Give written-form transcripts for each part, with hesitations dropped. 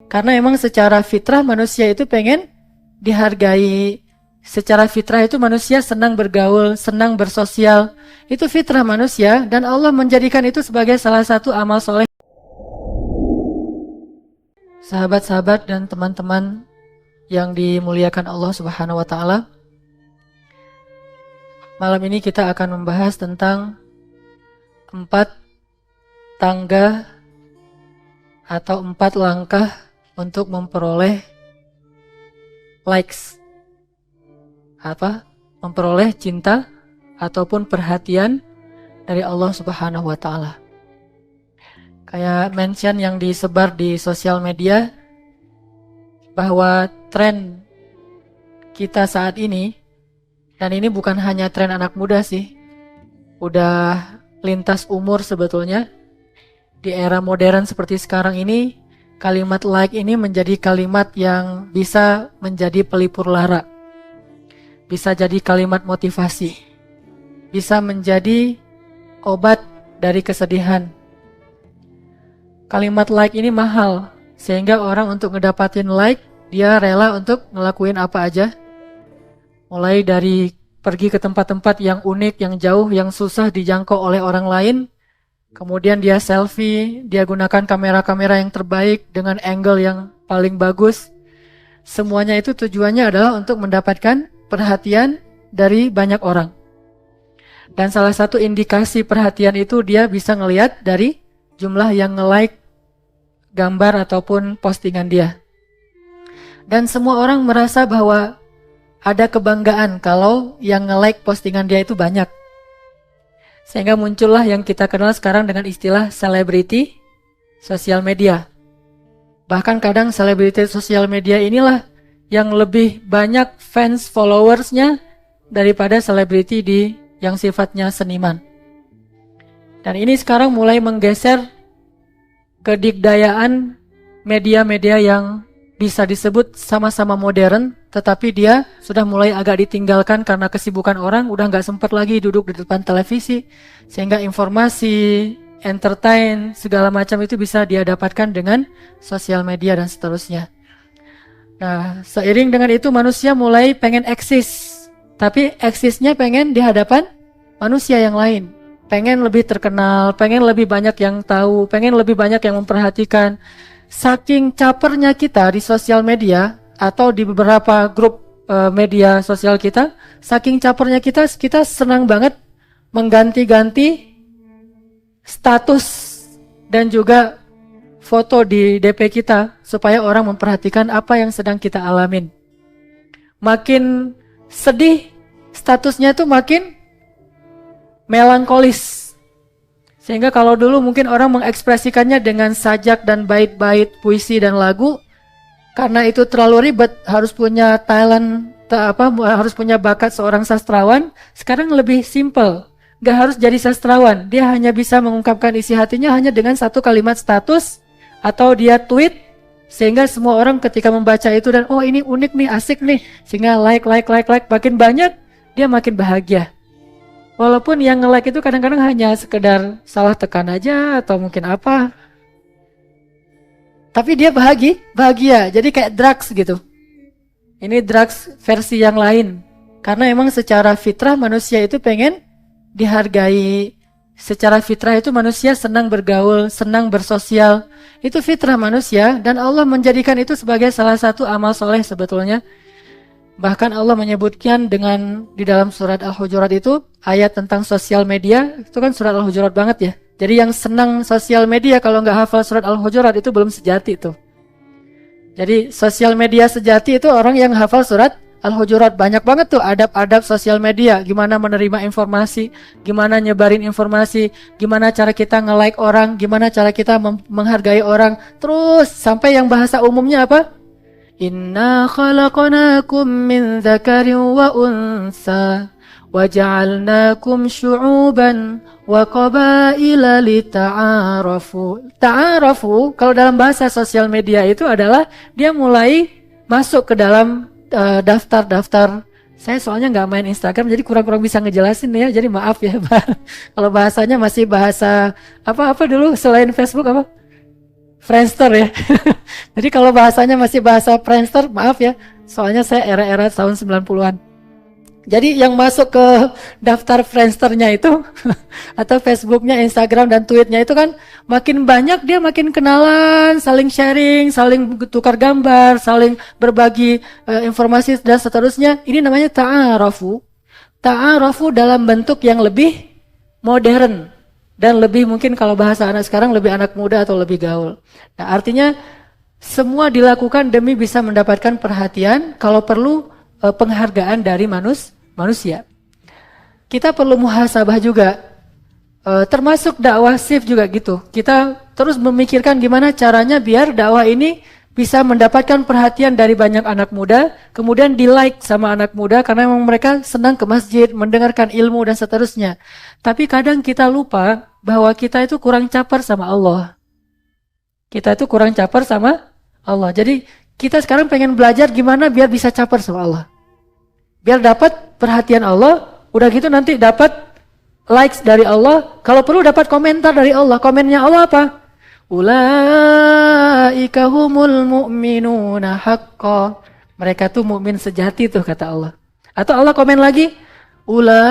Karena emang secara fitrah manusia itu pengen dihargai. Secara fitrah itu manusia senang bergaul, senang bersosial. Itu fitrah manusia dan Allah menjadikan itu sebagai salah satu amal soleh. Sahabat-sahabat dan teman-teman yang dimuliakan Allah Subhanahu wa Ta'ala, malam ini kita akan membahas tentang 4 tangga atau 4 langkah untuk memperoleh likes, memperoleh cinta ataupun perhatian dari Allah Subhanahu wa Ta'ala. Kayak mention yang disebar di sosial media bahwa tren kita saat ini, dan ini bukan hanya tren anak muda sih, udah lintas umur sebetulnya. Di era modern seperti sekarang ini, kalimat like ini menjadi kalimat yang bisa menjadi pelipur lara, bisa jadi kalimat motivasi, bisa menjadi obat dari kesedihan. Kalimat like ini mahal, sehingga orang untuk ngedapatin like, dia rela untuk ngelakuin apa aja. Mulai dari pergi ke tempat-tempat yang unik, yang jauh, yang susah dijangkau oleh orang lain. Kemudian dia selfie, dia gunakan kamera-kamera yang terbaik dengan angle yang paling bagus. Semuanya itu tujuannya adalah untuk mendapatkan perhatian dari banyak orang. Dan salah satu indikasi perhatian itu dia bisa ngelihat dari jumlah yang nge-like gambar ataupun postingan dia. Dan semua orang merasa bahwa ada kebanggaan kalau yang nge-like postingan dia itu banyak. Sehingga muncullah yang kita kenal sekarang dengan istilah selebriti sosial media. Bahkan kadang selebriti sosial media inilah yang lebih banyak fans followersnya daripada selebriti yang sifatnya seniman. Dan ini sekarang mulai menggeser kedikdayaan media-media yang bisa disebut sama-sama modern, tetapi dia sudah mulai agak ditinggalkan karena kesibukan orang, udah nggak sempat lagi duduk di depan televisi, sehingga informasi, entertain, segala macam itu bisa dia dapatkan dengan sosial media dan seterusnya. Nah, seiring dengan itu manusia mulai pengen eksis, tapi eksisnya pengen di hadapan manusia yang lain. Pengen lebih terkenal, pengen lebih banyak yang tahu, pengen lebih banyak yang memperhatikan. Saking capernya kita di sosial media atau di beberapa grup media sosial kita, saking capernya kita senang banget mengganti-ganti status dan juga foto di DP kita supaya orang memperhatikan apa yang sedang kita alamin. Makin sedih, statusnya tuh makin melankolis. Sehingga kalau dulu mungkin orang mengekspresikannya dengan sajak dan bait-bait puisi dan lagu, karena itu terlalu ribet, harus punya talent, harus punya bakat seorang sastrawan. Sekarang lebih simple, gak harus jadi sastrawan, dia hanya bisa mengungkapkan isi hatinya hanya dengan 1 kalimat status atau dia tweet, sehingga semua orang ketika membaca itu dan oh ini unik nih, asik nih, sehingga like, makin banyak dia makin bahagia. Walaupun yang nge-like itu kadang-kadang hanya sekedar salah tekan aja atau mungkin apa. Tapi dia bahagia. Jadi kayak drugs gitu. Ini drugs versi yang lain. Karena emang secara fitrah manusia itu pengen dihargai. Secara fitrah itu manusia senang bergaul, senang bersosial. Itu fitrah manusia dan Allah menjadikan itu sebagai salah satu amal soleh sebetulnya. Bahkan Allah menyebutkan di dalam surat Al-Hujurat itu ayat tentang sosial media, itu kan surat Al-Hujurat banget ya. Jadi yang senang sosial media kalau nggak hafal surat Al-Hujurat itu belum sejati tuh. Jadi sosial media sejati itu orang yang hafal surat Al-Hujurat. Banyak banget tuh adab-adab sosial media, gimana menerima informasi, gimana nyebarin informasi, gimana cara kita nge-like orang, gimana cara kita menghargai orang. Terus sampai yang bahasa umumnya apa? Inna khalaqnakum min dzakarin wa unsa waja'alnakum syu'uban wa qabaila lita'arafu. Ta'arafu kalau dalam bahasa sosial media itu adalah dia mulai masuk ke dalam daftar-daftar. Saya soalnya nggak main Instagram jadi kurang-kurang bisa ngejelasin ya. Jadi maaf ya, kalau bahasanya masih bahasa apa dulu selain Facebook apa? Friendster ya. Jadi kalau bahasanya masih bahasa Friendster, maaf ya, soalnya saya era-era tahun 90-an. Jadi yang masuk ke daftar Friendsternya itu atau Facebooknya, Instagram dan tweetnya itu kan makin banyak, dia makin kenalan, saling sharing, saling tukar gambar, saling berbagi informasi dan seterusnya. Ini namanya ta'arafu. Ta'arafu dalam bentuk yang lebih modern dan lebih mungkin kalau bahasa anak sekarang lebih anak muda atau lebih gaul. Nah, artinya semua dilakukan demi bisa mendapatkan perhatian, kalau perlu penghargaan dari manusia. Kita perlu muhasabah juga, termasuk dakwah shift juga gitu. Kita terus memikirkan gimana caranya biar dakwah ini bisa mendapatkan perhatian dari banyak anak muda, kemudian di-like sama anak muda karena memang mereka senang ke masjid, mendengarkan ilmu dan seterusnya. Tapi kadang kita lupa bahwa kita itu kurang caper sama Allah. Kita itu kurang caper sama Allah. Jadi kita sekarang pengen belajar gimana biar bisa caper sama Allah. Biar dapat perhatian Allah, udah gitu nanti dapat likes dari Allah, kalau perlu dapat komentar dari Allah. Komennya Allah apa? Ulaika humul mu'minuna haqqan. Mereka tuh mukmin sejati tuh kata Allah. Atau Allah komen lagi, ulaika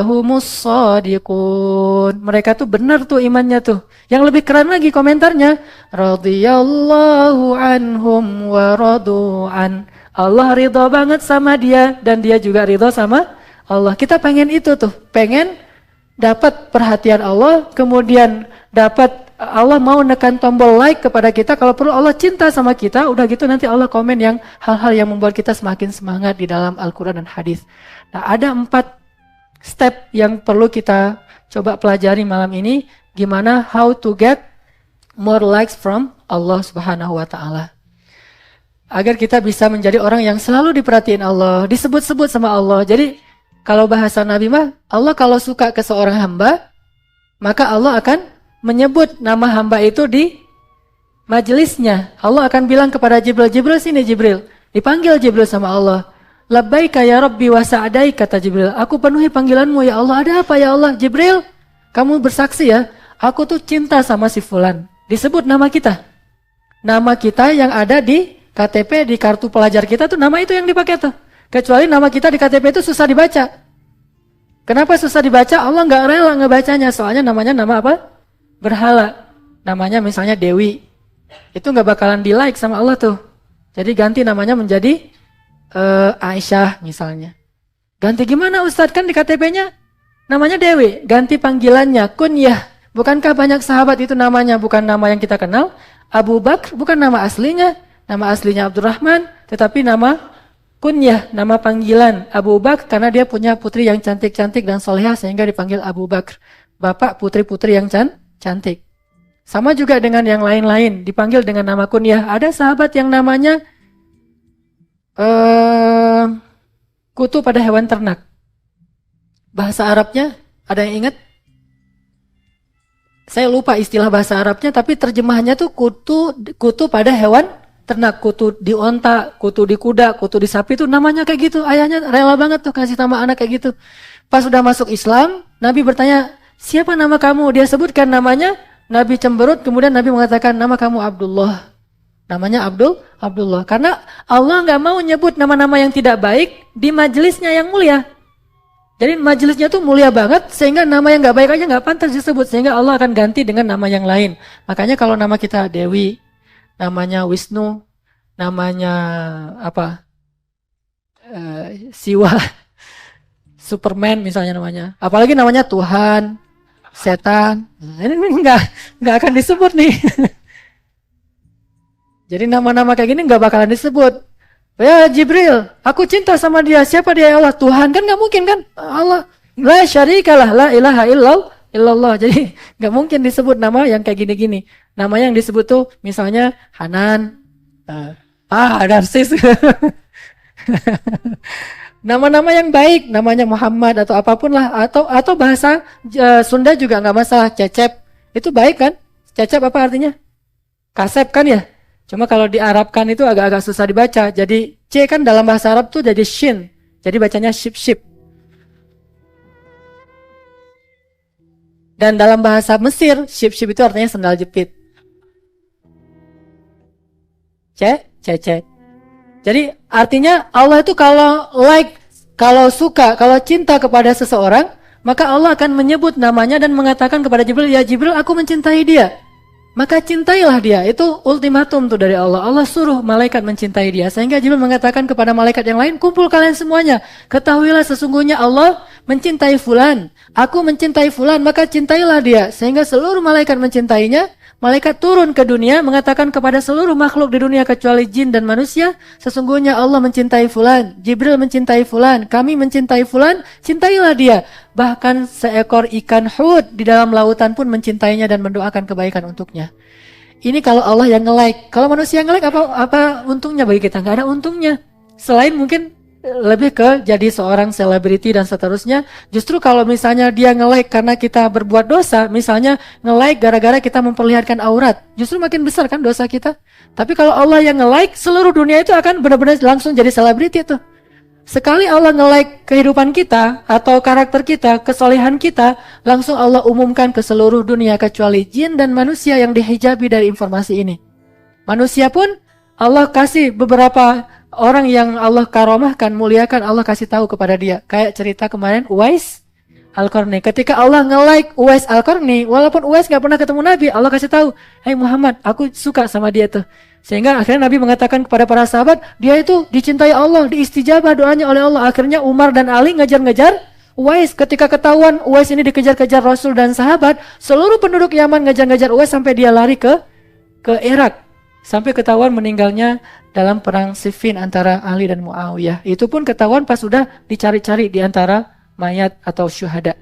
humus shadiqun. Mereka tuh benar tuh imannya tuh. Yang lebih keren lagi komentarnya, radhiyallahu anhum wa radu'an. Allah ridho banget sama dia dan dia juga ridho sama Allah. Kita pengen itu tuh, pengen dapat perhatian Allah, kemudian dapat Allah mau nekan tombol like kepada kita, kalau perlu Allah cinta sama kita, udah gitu nanti Allah komen yang hal-hal yang membuat kita semakin semangat di dalam Al-Quran dan hadis. Nah, ada 4 step yang perlu kita coba pelajari malam ini, gimana how to get more likes from Allah Subhanahu wa taala. Agar kita bisa menjadi orang yang selalu diperhatiin Allah, disebut-sebut sama Allah. Jadi kalau bahasa Nabi mah, Allah kalau suka ke seorang hamba, maka Allah akan menyebut nama hamba itu di majelisnya. Allah akan bilang kepada Jibril, Jibril sini Jibril. Dipanggil Jibril sama Allah. Labbaika ya Rabbi wa sa'adai, kata Jibril. Aku penuhi panggilanmu ya Allah. Ada apa ya Allah? Jibril, kamu bersaksi ya, aku tuh cinta sama si fulan. Disebut nama kita. Nama kita yang ada di KTP, di kartu pelajar kita tuh nama itu yang dipakai tuh. Kecuali nama kita di KTP itu susah dibaca. Kenapa susah dibaca? Allah nggak rela ngebacanya, soalnya namanya nama apa? Berhala. Namanya misalnya Dewi. Itu nggak bakalan di like sama Allah tuh. Jadi ganti namanya menjadi Aisyah misalnya. Ganti gimana Ustadz, kan di KTP-nya namanya Dewi. Ganti panggilannya kunyah. Bukankah banyak sahabat itu namanya bukan nama yang kita kenal? Abu Bakar bukan nama aslinya. Nama aslinya Abdurrahman, tetapi nama kunyah, nama panggilan Abu Bakar karena dia punya putri yang cantik-cantik dan solehah sehingga dipanggil Abu Bakar. Bapak putri-putri yang cantik. Sama juga dengan yang lain-lain, dipanggil dengan nama kunyah. Ada sahabat yang namanya kutu pada hewan ternak. Bahasa Arabnya, ada yang ingat? Saya lupa istilah bahasa Arabnya, tapi terjemahannya tuh kutu pada hewan ternak. Kutu di onta, kutu di kuda, kutu di sapi tuh namanya kayak gitu. Ayahnya rela banget tuh kasih nama anak kayak gitu. Pas sudah masuk Islam, Nabi bertanya, siapa nama kamu? Dia sebutkan namanya, Nabi cemberut, kemudian Nabi mengatakan, nama kamu Abdullah. Namanya Abdullah. Karena Allah nggak mau nyebut nama-nama yang tidak baik di majelisnya yang mulia. Jadi majelisnya tuh mulia banget, sehingga nama yang nggak baik aja nggak pantas disebut, sehingga Allah akan ganti dengan nama yang lain. Makanya kalau nama kita Dewi, namanya Wisnu, namanya apa? Siwa, Superman misalnya namanya. Apalagi namanya Tuhan, setan. Nah, ini nggak akan disebut nih. Jadi nama-nama kayak gini nggak bakalan disebut. Ya Jibril, aku cinta sama dia. Siapa dia? Allah. Tuhan, kan nggak mungkin kan? Allah. La syarikalah, la ilaha illallah. Jadi nggak mungkin disebut nama yang kayak gini-gini. Nama yang disebut tuh misalnya Hanan, Narsis. Nama-nama yang baik, namanya Muhammad atau apapun lah, atau bahasa Sunda juga nggak masalah. Cecep itu baik kan? Cecep apa artinya? Kasep kan ya? Cuma kalau diarabkan itu agak-agak susah dibaca. Jadi C kan dalam bahasa Arab tuh jadi shin. Jadi bacanya ship. Dan dalam bahasa Mesir, ship itu artinya sendal jepit. cece. Jadi artinya Allah itu kalau like, kalau suka, kalau cinta kepada seseorang, maka Allah akan menyebut namanya dan mengatakan kepada Jibril, ya Jibril, aku mencintai dia. Maka cintailah dia. Itu ultimatum tuh dari Allah. Allah suruh malaikat mencintai dia. Sehingga Jibril mengatakan kepada malaikat yang lain, kumpul kalian semuanya. Ketahuilah sesungguhnya Allah mencintai fulan. Aku mencintai fulan, maka cintailah dia. Sehingga seluruh malaikat mencintainya. Malaikat turun ke dunia mengatakan kepada seluruh makhluk di dunia kecuali jin dan manusia, sesungguhnya Allah mencintai fulan, Jibril mencintai fulan, kami mencintai fulan, cintailah dia. Bahkan seekor ikan hud di dalam lautan pun mencintainya dan mendoakan kebaikan untuknya. Ini kalau Allah yang nge-like. Kalau manusia yang nge-like, apa untungnya bagi kita? Nggak ada untungnya. Selain mungkin lebih ke jadi seorang selebriti dan seterusnya. Justru kalau misalnya dia nge-like karena kita berbuat dosa, misalnya nge-like gara-gara kita memperlihatkan aurat, justru makin besar kan dosa kita. Tapi kalau Allah yang nge-like, seluruh dunia itu akan benar-benar langsung jadi selebriti tuh. Sekali Allah nge-like kehidupan kita atau karakter kita, kesolehan kita, langsung Allah umumkan ke seluruh dunia kecuali jin dan manusia yang dihijabi dari informasi ini. Manusia pun Allah kasih beberapa orang yang Allah karomahkan, muliakan, Allah kasih tahu kepada dia. Kayak cerita kemarin Uwais Al-Qarni. Ketika Allah nge-like Uwais Al-Qarni, walaupun Uwais gak pernah ketemu Nabi, Allah kasih tahu, "Hai Muhammad, aku suka sama dia tuh." Sehingga akhirnya Nabi mengatakan kepada para sahabat, dia itu dicintai Allah, diistijabah doanya oleh Allah. Akhirnya Umar dan Ali ngejar-ngejar Uwais. Ketika ketahuan Uwais ini dikejar-kejar Rasul dan sahabat, seluruh penduduk Yaman ngejar-ngejar Uwais sampai dia lari ke Irak. Sampai ketahuan meninggalnya dalam perang Siffin antara Ali dan Muawiyah. Itu pun ketahuan pas sudah dicari-cari di antara mayat atau syuhada.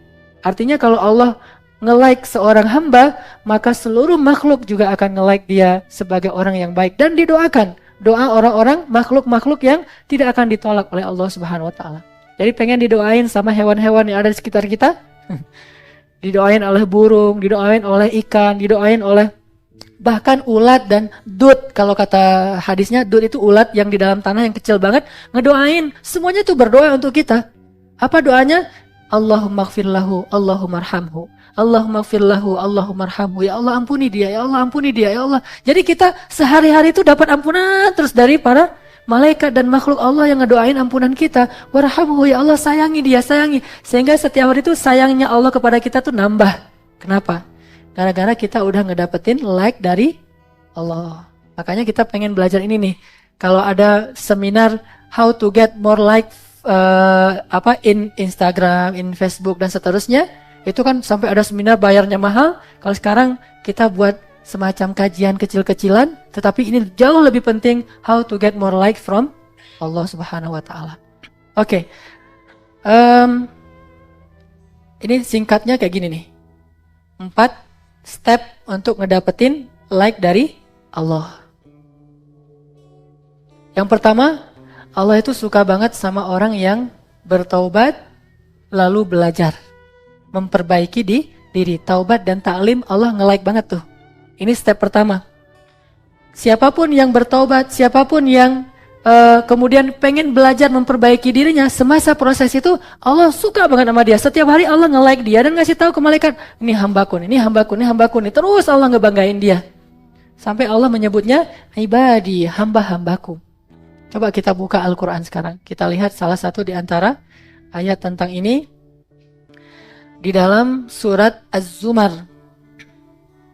Artinya kalau Allah nge-like seorang hamba, maka seluruh makhluk juga akan nge-like dia sebagai orang yang baik. Dan didoakan. Doa orang-orang makhluk-makhluk yang tidak akan ditolak oleh Allah Subhanahu wa Ta'ala. Jadi pengen didoain sama hewan-hewan yang ada di sekitar kita. Didoain oleh burung, didoain oleh ikan, didoain oleh bahkan ulat dan dut. Kalau kata hadisnya, dut itu ulat yang di dalam tanah yang kecil banget, ngedoain. Semuanya itu berdoa untuk kita. Apa doanya? Allahumma gfirlahu, Allahumma arhamhu, Allahumma gfirlahu, Allahumma arhamhu. Ya Allah ampuni dia, ya Allah ampuni dia, ya Allah. Jadi kita sehari-hari itu dapat ampunan terus dari para malaikat dan makhluk Allah yang ngedoain ampunan kita. Warhamhu, ya Allah sayangi dia, sayangi. Sehingga setiap hari itu sayangnya Allah kepada kita tuh nambah. Kenapa? Gara-gara kita udah ngedapetin like dari Allah. Makanya kita pengen belajar ini nih. Kalau ada seminar how to get more like in Instagram, in Facebook dan seterusnya, itu kan sampai ada seminar bayarnya mahal. Kalau sekarang kita buat semacam kajian kecil-kecilan, tetapi ini jauh lebih penting how to get more like from Allah Subhanahu wa Ta'ala. Oke. Ini singkatnya kayak gini nih. 4 step untuk ngedapetin like dari Allah. Yang pertama, Allah itu suka banget sama orang yang bertaubat lalu belajar, memperbaiki diri. Taubat dan taklim Allah nge-like banget tuh. Ini step pertama. Siapapun yang bertaubat, siapapun yang kemudian pengen belajar memperbaiki dirinya, semasa proses itu Allah suka banget sama dia. Setiap hari Allah nge-like dia dan ngasih tahu ke malaikat, ini hambaku, ini hambaku, ini hambaku, ini terus Allah ngebanggain dia. Sampai Allah menyebutnya ibadi, hamba-hambaku. Coba kita buka Al-Quran sekarang. Kita lihat salah satu di antara ayat tentang ini di dalam surat Az-Zumar,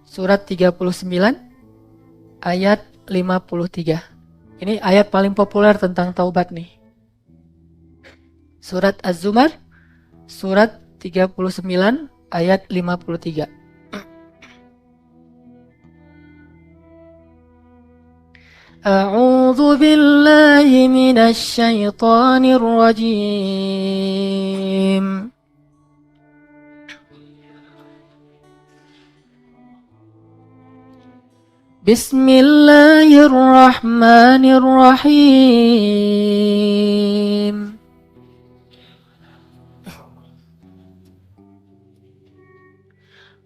surat 39 ayat 53. Ini ayat paling populer tentang taubat nih. Surat Az-Zumar, surat 39 ayat 53. A'udzu billahi minasy syaithanir rajim. Bismillahirrahmanirrahim.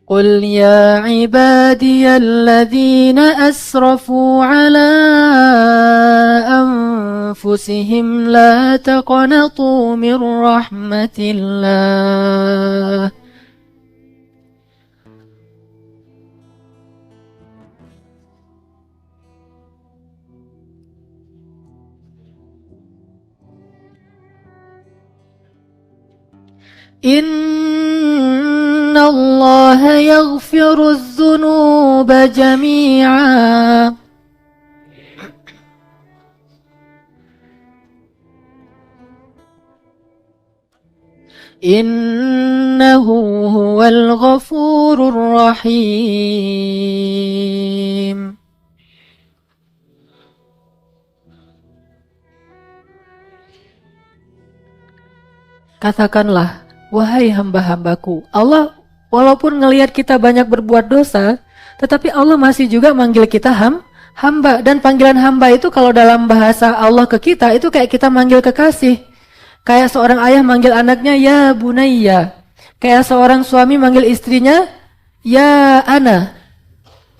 Qul ya ibadiyalladzina asrafu ala anfusihim la taqnatu min rahmatillah. Innallaha yaghfirudz dzunuba jami'a. Innahu huwal ghafurur rahim. Katakanlah, wahai hamba-hambaku, Allah walaupun ngelihat kita banyak berbuat dosa, tetapi Allah masih juga manggil kita hamba. Dan panggilan hamba itu kalau dalam bahasa Allah ke kita, itu kayak kita manggil kekasih. Kayak seorang ayah manggil anaknya, ya bunayya. Kayak seorang suami manggil istrinya, ya ana.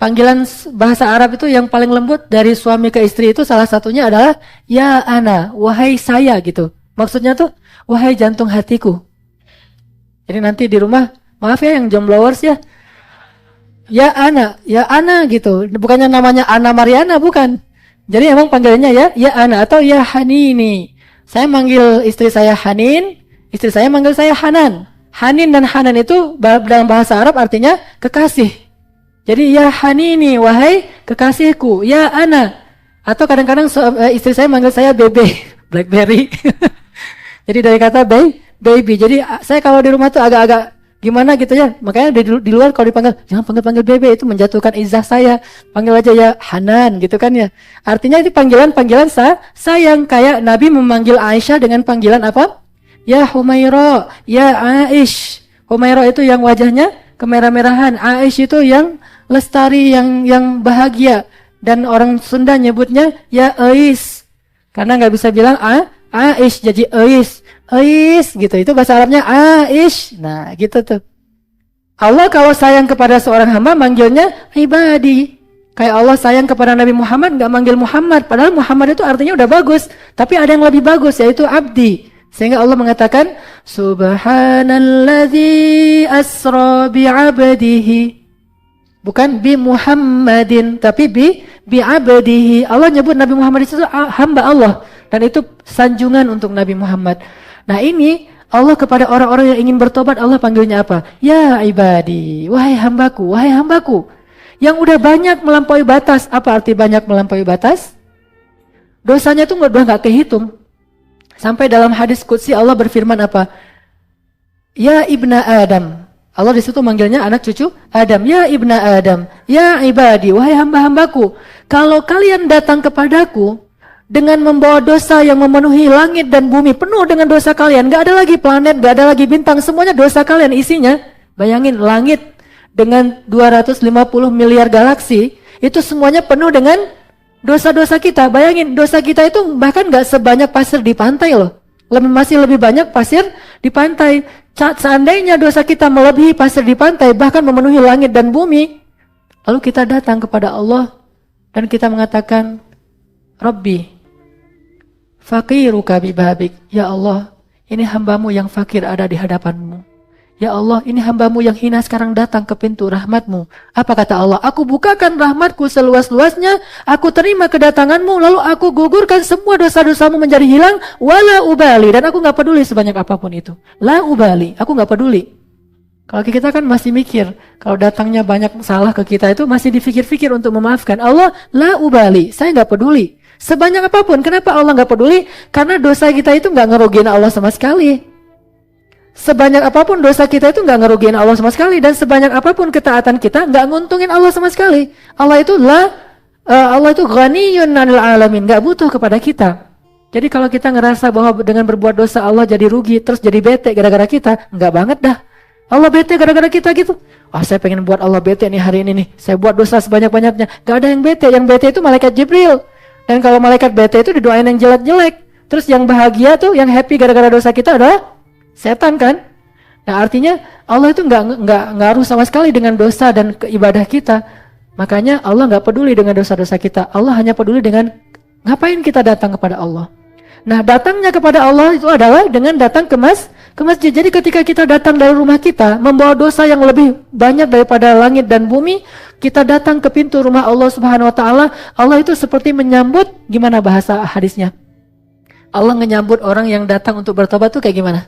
Panggilan bahasa Arab itu yang paling lembut dari suami ke istri itu salah satunya adalah, ya ana, wahai saya gitu. Maksudnya tuh, wahai jantung hatiku. Jadi nanti di rumah, maaf ya yang jomblowers ya. Ya ana gitu. Bukannya namanya Ana Mariana, bukan. Jadi emang panggilannya ya ana atau ya Hanini. Saya manggil istri saya Hanin, istri saya manggil saya Hanan. Hanin dan Hanan itu dalam bahasa Arab artinya kekasih. Jadi ya Hanini, wahai kekasihku, ya ana. Atau kadang-kadang istri saya manggil saya Bebe, Blackberry. Jadi dari kata baby. Jadi saya kalau di rumah tuh agak-agak gimana gitu ya. Makanya di luar kalau dipanggil, jangan panggil Bebe, itu menjatuhkan izah saya. Panggil aja ya Hanan gitu kan ya. Artinya itu panggilan sayang. Kayak Nabi memanggil Aisyah dengan panggilan apa? Ya Humaira, ya Aish. Humaira itu yang wajahnya kemerah-merahan. Aish itu yang lestari, yang bahagia. Dan orang Sunda nyebutnya ya Ais. Karena nggak bisa bilang Aish jadi Ais gitu, itu bahasa Arabnya Aish. Nah gitu tuh. Allah kalau sayang kepada seorang hamba manggilnya ibadi. Kayak Allah sayang kepada Nabi Muhammad gak manggil Muhammad, padahal Muhammad itu artinya udah bagus, tapi ada yang lebih bagus yaitu abdi. Sehingga Allah mengatakan Subhanalladzi asra bi'abdihi. Bukan bi Muhammadin, tapi bi abdihi. Allah nyebut Nabi Muhammad itu hamba Allah. Dan itu sanjungan untuk Nabi Muhammad. Nah ini Allah kepada orang-orang yang ingin bertobat, Allah panggilnya apa? Ya ibadi, wahai hambaku, wahai hambaku. Yang udah banyak melampaui batas. Apa arti banyak melampaui batas? Dosanya itu udah gak kehitung. Sampai dalam hadis qudsi Allah berfirman apa? Ya ibna Adam. Allah di situ manggilnya anak cucu Adam. Ya ibna Adam, ya ibadi, wahai hamba-hambaku. Kalau kalian datang kepadaku dengan membawa dosa yang memenuhi langit dan bumi, penuh dengan dosa kalian, gak ada lagi planet, gak ada lagi bintang, semuanya dosa kalian isinya. Bayangin langit dengan 250 miliar galaksi, itu semuanya penuh dengan dosa-dosa kita. Bayangin dosa kita itu bahkan gak sebanyak pasir di pantai loh. Masih lebih banyak pasir di pantai. Seandainya dosa kita melebihi pasir di pantai, bahkan memenuhi langit dan bumi, lalu kita datang kepada Allah dan kita mengatakan, Rabbi faqiruka bibabik. Ya Allah, ini hambamu yang fakir ada di hadapanmu. Ya Allah, ini hambamu yang hina sekarang datang ke pintu rahmatmu. Apa kata Allah? Aku bukakan rahmatku seluas-luasnya, aku terima kedatanganmu, lalu aku gugurkan semua dosa-dosamu menjadi hilang, wala ubali, dan aku gak peduli sebanyak apapun itu. La ubali, aku gak peduli. Kalau kita kan masih mikir, kalau datangnya banyak salah ke kita itu masih dipikir-pikir untuk memaafkan. Allah, la ubali, saya gak peduli. Sebanyak apapun, kenapa Allah gak peduli? Karena dosa kita itu gak ngerugiin Allah sama sekali. Sebanyak apapun dosa kita itu gak ngerugiin Allah sama sekali. Dan sebanyak apapun ketaatan kita gak nguntungin Allah sama sekali. Allah itu ghaniyun 'anil alamin, gak butuh kepada kita. Jadi kalau kita ngerasa bahwa dengan berbuat dosa Allah jadi rugi, terus jadi bete gara-gara kita, gak banget dah. Allah bete gara-gara kita gitu. Saya pengen buat Allah bete nih hari ini nih, saya buat dosa sebanyak-banyaknya. Gak ada yang bete, yang bete itu malaikat Jibril. Dan kalau malaikat bete itu didoain yang jelek-jelek. Terus yang bahagia tuh, yang happy gara-gara dosa kita adalah setan kan? Nah artinya Allah itu nggak ngaruh sama sekali dengan dosa dan ibadah kita. Makanya Allah nggak peduli dengan dosa-dosa kita. Allah hanya peduli dengan ngapain kita datang kepada Allah. Nah datangnya kepada Allah itu adalah dengan datang ke masjid. Jadi ketika kita datang dari rumah kita membawa dosa yang lebih banyak daripada langit dan bumi, kita datang ke pintu rumah Allah Subhanahu Wa Taala. Allah itu seperti menyambut, gimana bahasa hadisnya? Allah menyambut orang yang datang untuk bertobat tuh kayak gimana?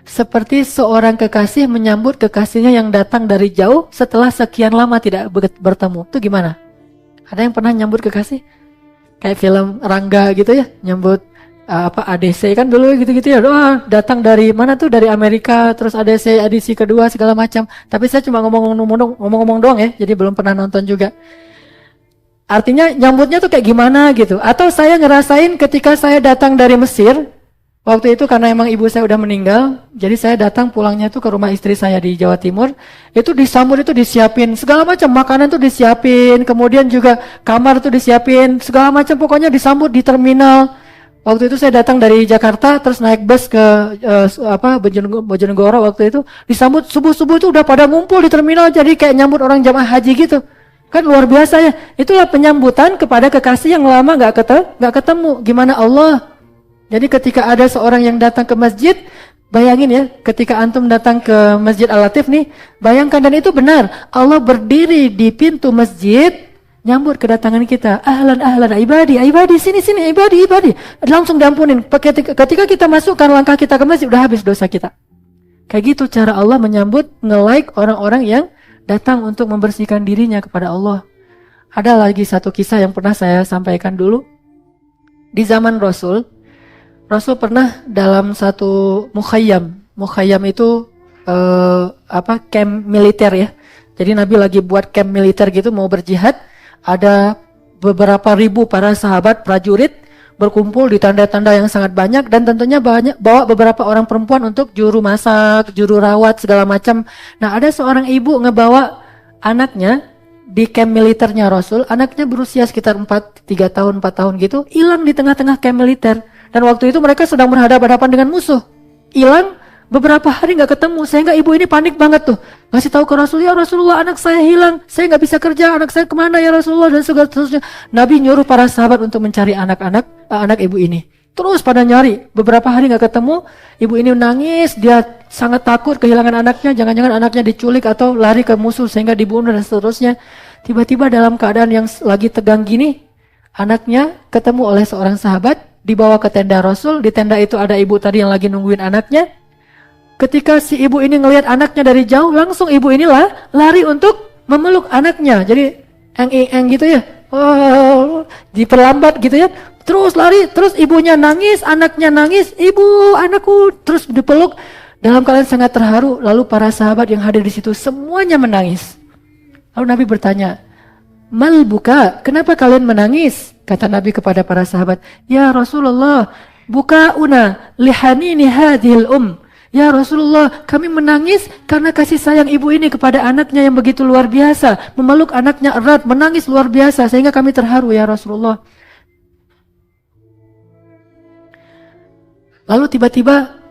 seperti seorang kekasih menyambut kekasihnya yang datang dari jauh setelah sekian lama tidak bertemu. Itu gimana? Ada yang pernah nyambut kekasih? Kayak film Rangga gitu ya, nyambut ADC kan dulu gitu-gitu ya. Datang dari mana tuh? Dari Amerika, terus ADC edisi kedua segala macam. Tapi saya cuma ngomong-ngomong doang ya, jadi belum pernah nonton juga. Artinya nyambutnya tuh kayak gimana gitu. Atau saya ngerasain ketika saya datang dari Mesir, waktu itu karena emang ibu saya udah meninggal, jadi saya datang pulangnya tuh ke rumah istri saya di Jawa Timur. Itu disambut, itu disiapin segala macam makanan tuh disiapin, kemudian juga kamar tuh disiapin, segala macam pokoknya disambut di terminal. Waktu itu saya datang dari Jakarta, terus naik bus ke Bojonegoro. Waktu itu disambut subuh-subuh itu udah pada ngumpul di terminal, jadi kayak nyambut orang jamaah haji gitu. Kan luar biasa ya. Itulah penyambutan kepada kekasih yang lama nggak ketemu. Gimana Allah? Jadi ketika ada seorang yang datang ke masjid, bayangin ya, ketika antum datang ke Masjid Al-Latif nih, bayangkan, dan itu benar. Allah berdiri di pintu masjid, nyambut kedatangan kita. Ahlan ibadi, sini ibadi. Langsung diampunin. Ketika kita masukkan langkah kita ke masjid, udah habis dosa kita. Kayak gitu cara Allah menyambut, nge-like orang-orang yang datang untuk membersihkan dirinya kepada Allah. Ada lagi satu kisah yang pernah saya sampaikan dulu. Di zaman Rasul pernah dalam satu mukhayyam. Mukhayyam itu camp militer ya. Jadi Nabi lagi buat camp militer gitu, mau berjihad. Ada beberapa ribu para sahabat prajurit berkumpul di tanda-tanda yang sangat banyak, dan tentunya bawa beberapa orang perempuan untuk juru masak, juru rawat segala macam. Nah, ada seorang ibu ngebawa anaknya di camp militernya Rasul. Anaknya berusia sekitar 3 tahun, 4 tahun gitu, hilang di tengah-tengah camp militer. Dan waktu itu mereka sedang berhadapan-hadapan dengan musuh. Hilang beberapa hari nggak ketemu, sehingga ibu ini panik banget tuh. Ngasih tahu ke Rasul, ya Rasulullah, anak saya hilang, saya nggak bisa kerja, anak saya kemana ya Rasulullah, dan seterusnya. Nabi nyuruh para sahabat untuk mencari anak ibu ini. Terus pada nyari, beberapa hari nggak ketemu, ibu ini nangis, dia sangat takut kehilangan anaknya, jangan-jangan anaknya diculik atau lari ke musuh sehingga dibunuh dan seterusnya. Tiba-tiba dalam keadaan yang lagi tegang gini, anaknya ketemu oleh seorang sahabat, dibawa ke tenda Rasul. Di tenda itu ada ibu tadi yang lagi nungguin anaknya. Ketika si ibu ini ngelihat anaknya dari jauh, langsung ibu inilah lari untuk memeluk anaknya. Jadi eng gitu ya, diperlambat gitu ya. Terus lari, terus ibunya nangis, anaknya nangis, ibu, anakku, terus dipeluk. Dalam keadaan sangat terharu. Lalu para sahabat yang hadir di situ semuanya menangis. Lalu Nabi bertanya, mal buka, kenapa kalian menangis? Kata Nabi kepada para sahabat, ya Rasulullah, bukauna lihanini hadhil Ya Rasulullah, kami menangis karena kasih sayang ibu ini kepada anaknya yang begitu luar biasa. Memeluk anaknya erat, menangis luar biasa, sehingga kami terharu ya Rasulullah. Lalu tiba-tiba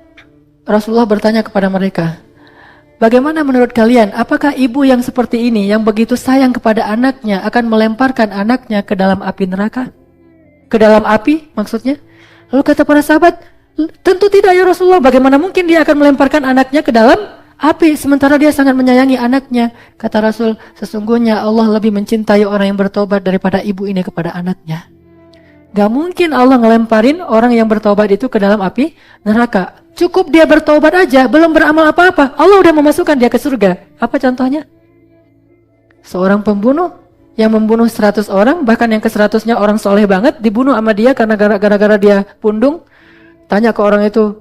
Rasulullah bertanya kepada mereka, bagaimana menurut kalian, apakah ibu yang seperti ini, yang begitu sayang kepada anaknya, akan melemparkan anaknya ke dalam api neraka? Ke dalam api maksudnya? Lalu kata para sahabat, tentu tidak ya Rasulullah, bagaimana mungkin dia akan melemparkan anaknya ke dalam api, sementara dia sangat menyayangi anaknya. Kata Rasul, sesungguhnya Allah lebih mencintai orang yang bertobat daripada ibu ini kepada anaknya. Gak mungkin Allah ngelemparin orang yang bertobat itu ke dalam api neraka. Cukup dia bertobat aja, belum beramal apa-apa, Allah udah memasukkan dia ke surga. Apa contohnya? Seorang pembunuh yang membunuh 100 orang, bahkan yang ke-100-nya orang soleh banget, dibunuh sama dia karena gara-gara dia pundung. Tanya ke orang itu,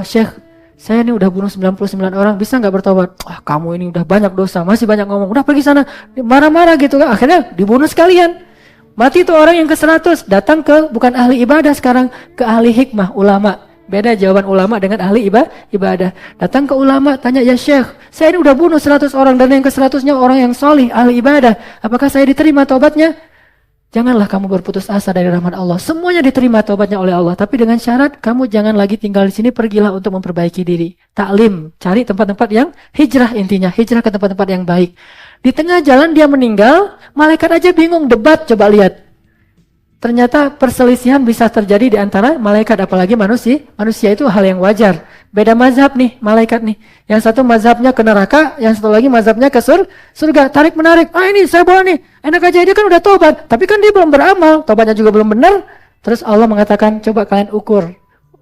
Syekh, saya ini udah bunuh 99 orang, bisa nggak bertobat? Kamu ini udah banyak dosa, masih banyak ngomong, udah pergi sana. Marah-marah gitu kan, akhirnya dibunuh sekalian. Mati tuh orang yang ke-100, datang ke bukan ahli ibadah sekarang, ke ahli hikmah, ulama. Beda jawaban ulama dengan ahli ibadah. Datang ke ulama, tanya, ya Syekh, saya ini udah bunuh 100 orang dan yang ke-100-nya orang yang solih, ahli ibadah. Apakah saya diterima tobatnya? Janganlah kamu berputus asa dari rahmat Allah. Semuanya diterima taubatnya oleh Allah. Tapi dengan syarat, kamu jangan lagi tinggal di sini, pergilah untuk memperbaiki diri. Taklim, cari tempat-tempat yang hijrah intinya. Hijrah ke tempat-tempat yang baik. Di tengah jalan dia meninggal, malaikat aja bingung, debat, coba lihat. Ternyata perselisihan bisa terjadi di antara malaikat, apalagi manusia. Manusia itu hal yang wajar. Beda mazhab nih, malaikat nih. Yang satu mazhabnya ke neraka, yang satu lagi mazhabnya ke surga. Tarik menarik, ini saya bawa nih. Enak aja, dia kan udah tobat, tapi kan dia belum beramal, tobatnya juga belum benar. Terus Allah mengatakan, coba kalian ukur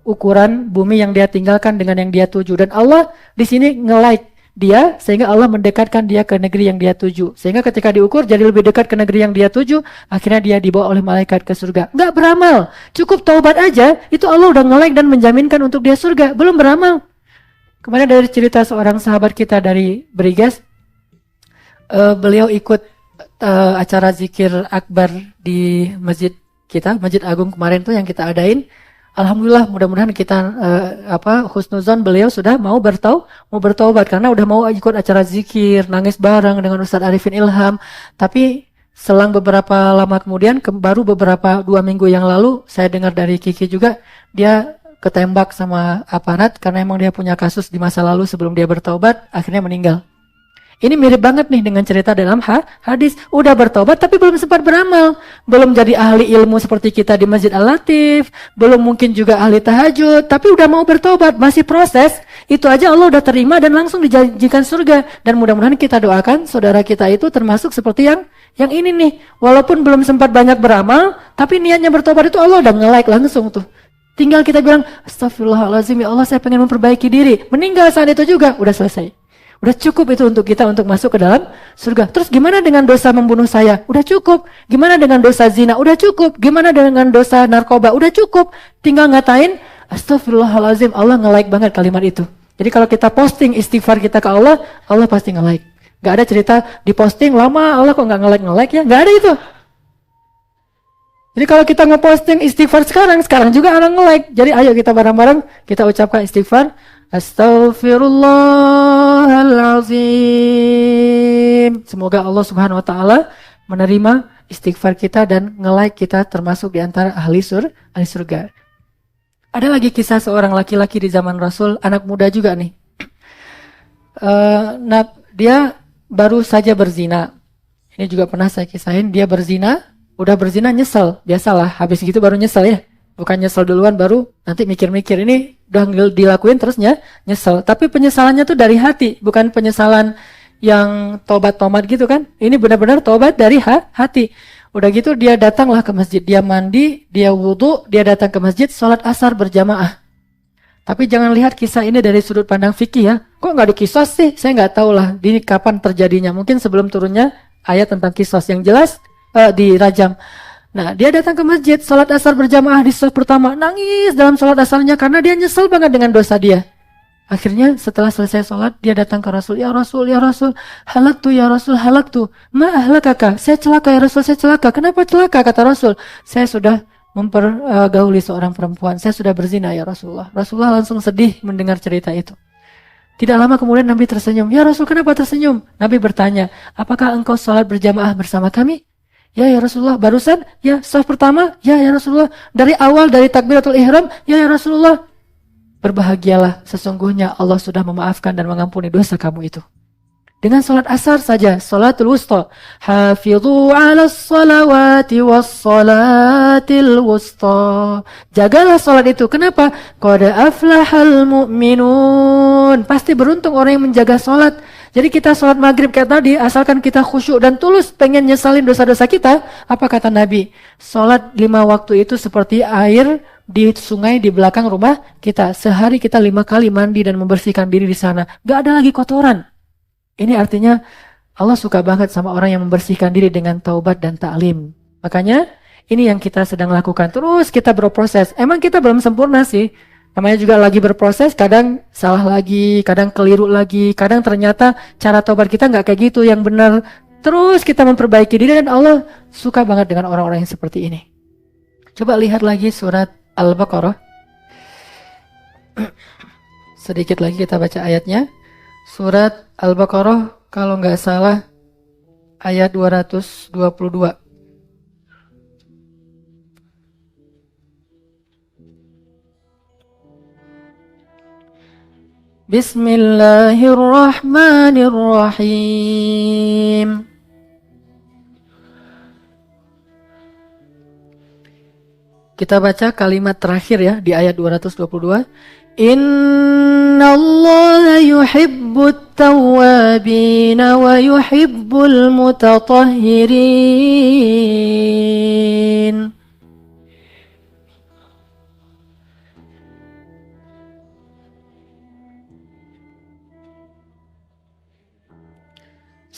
ukuran bumi yang dia tinggalkan dengan yang dia tuju. Dan Allah di sini nge-like dia sehingga Allah mendekatkan dia ke negeri yang dia tuju. Sehingga ketika diukur jadi lebih dekat ke negeri yang dia tuju, akhirnya dia dibawa oleh malaikat ke surga. Nggak beramal, cukup taubat aja, itu Allah udah nge-like dan menjaminkan untuk dia surga. Belum beramal. Kemarin dari cerita seorang sahabat kita dari Briges, beliau ikut acara zikir akbar di masjid kita, Masjid Agung kemarin tuh yang kita adain. Alhamdulillah, mudah-mudahan kita husnuzon beliau sudah mau bertaubat karena udah mau ikut acara zikir, nangis bareng dengan Ustadz Arifin Ilham. Tapi selang beberapa lama kemudian, baru beberapa 2 minggu yang lalu, saya dengar dari Kiki juga, dia ketembak sama aparat karena emang dia punya kasus di masa lalu sebelum dia bertaubat, akhirnya meninggal. Ini mirip banget nih dengan cerita dalam hadis. Udah bertobat tapi belum sempat beramal. Belum jadi ahli ilmu seperti kita di Masjid Al-Latif. Belum mungkin juga ahli tahajud. Tapi udah mau bertobat. Masih proses. Itu aja Allah udah terima dan langsung dijanjikan surga. Dan mudah-mudahan kita doakan saudara kita itu termasuk seperti yang ini nih. Walaupun belum sempat banyak beramal. Tapi niatnya bertobat itu Allah udah nge-like langsung tuh. Tinggal kita bilang, astagfirullahaladzim ya Allah saya pengen memperbaiki diri. Meninggal saat itu juga. Udah selesai. Udah cukup itu untuk kita untuk masuk ke dalam surga. Terus gimana dengan dosa membunuh saya? Udah cukup. Gimana dengan dosa zina? Udah cukup. Gimana dengan dosa narkoba? Udah cukup. Tinggal ngatain, astagfirullahaladzim, Allah nge-like banget kalimat itu. Jadi kalau kita posting istighfar kita ke Allah, Allah pasti nge-like. Gak ada cerita di posting lama, Allah kok gak nge-like ya? Gak ada itu. Jadi kalau kita nge-posting istighfar sekarang juga Allah nge-like. Jadi ayo kita bareng-bareng, kita ucapkan istighfar. Astaghfirullahalazim. Semoga Allah Subhanahu wa taala menerima istighfar kita dan nge-like kita termasuk di antara ahli surga. Ada lagi kisah seorang laki-laki di zaman Rasul, anak muda juga nih. Dia baru saja berzina. Ini juga pernah saya kisahin, dia berzina, udah berzina nyesel. Biasalah, habis gitu baru nyesel ya. Bukan nyesel duluan baru nanti mikir-mikir, ini udah dilakuin terusnya nyesel. Tapi penyesalannya tuh dari hati, bukan penyesalan yang tobat-tobat gitu kan. Ini benar-benar tobat dari hati. Udah gitu dia datanglah ke masjid, dia mandi, dia wudhu, dia datang ke masjid, sholat asar berjamaah. Tapi jangan lihat kisah ini dari sudut pandang fikih ya. Kok nggak dikisos sih? Saya nggak tahu lah ini kapan terjadinya. Mungkin sebelum turunnya ayat tentang kisos yang jelas dirajam. Nah, dia datang ke masjid, sholat asar berjamaah di saf pertama, nangis dalam sholat asarnya karena dia nyesel banget dengan dosa dia. Akhirnya setelah selesai sholat, dia datang ke Rasul, ya Rasul, halaktu ya Rasul, halaktu. Ma ahlakaka, saya celaka ya Rasul, saya celaka. Kenapa celaka? Kata Rasul, saya sudah mempergauli seorang perempuan, saya sudah berzina ya Rasulullah. Rasulullah langsung sedih mendengar cerita itu. Tidak lama kemudian Nabi tersenyum, ya Rasul kenapa tersenyum? Nabi bertanya, apakah engkau sholat berjamaah bersama kami? Ya Rasulullah, barusan? Ya, saf pertama? Ya Rasulullah, dari awal, dari takbiratul ihram? Ya Rasulullah. Berbahagialah, sesungguhnya Allah sudah memaafkan dan mengampuni dosa kamu itu. Dengan sholat asar saja, sholatul wusta. Hafidhu ala salawati was salatil wusta. Jagalah sholat itu. Kenapa? Qad aflahal mu'minun. Pasti beruntung orang yang menjaga sholat. Jadi kita sholat maghrib kayak tadi, asalkan kita khusyuk dan tulus pengen nyesalin dosa-dosa kita, apa kata Nabi? Sholat 5 waktu itu seperti air di sungai di belakang rumah kita. Sehari kita 5 kali mandi dan membersihkan diri di sana. Gak ada lagi kotoran. Ini artinya Allah suka banget sama orang yang membersihkan diri dengan taubat dan ta'lim. Makanya ini yang kita sedang lakukan. Terus kita berproses. Emang kita belum sempurna sih. Namanya juga lagi berproses, kadang salah lagi, kadang keliru lagi, kadang ternyata cara taubat kita nggak kayak gitu yang benar. Terus kita memperbaiki diri dan Allah suka banget dengan orang-orang yang seperti ini. Coba lihat lagi surat Al-Baqarah. Sedikit lagi kita baca ayatnya. Surat Al-Baqarah kalau nggak salah ayat 222. Bismillahirrahmanirrahim. Kita baca kalimat terakhir ya di ayat 222. Innallaha yuhibbut tawwabin wa yuhibbul mutatahhirin.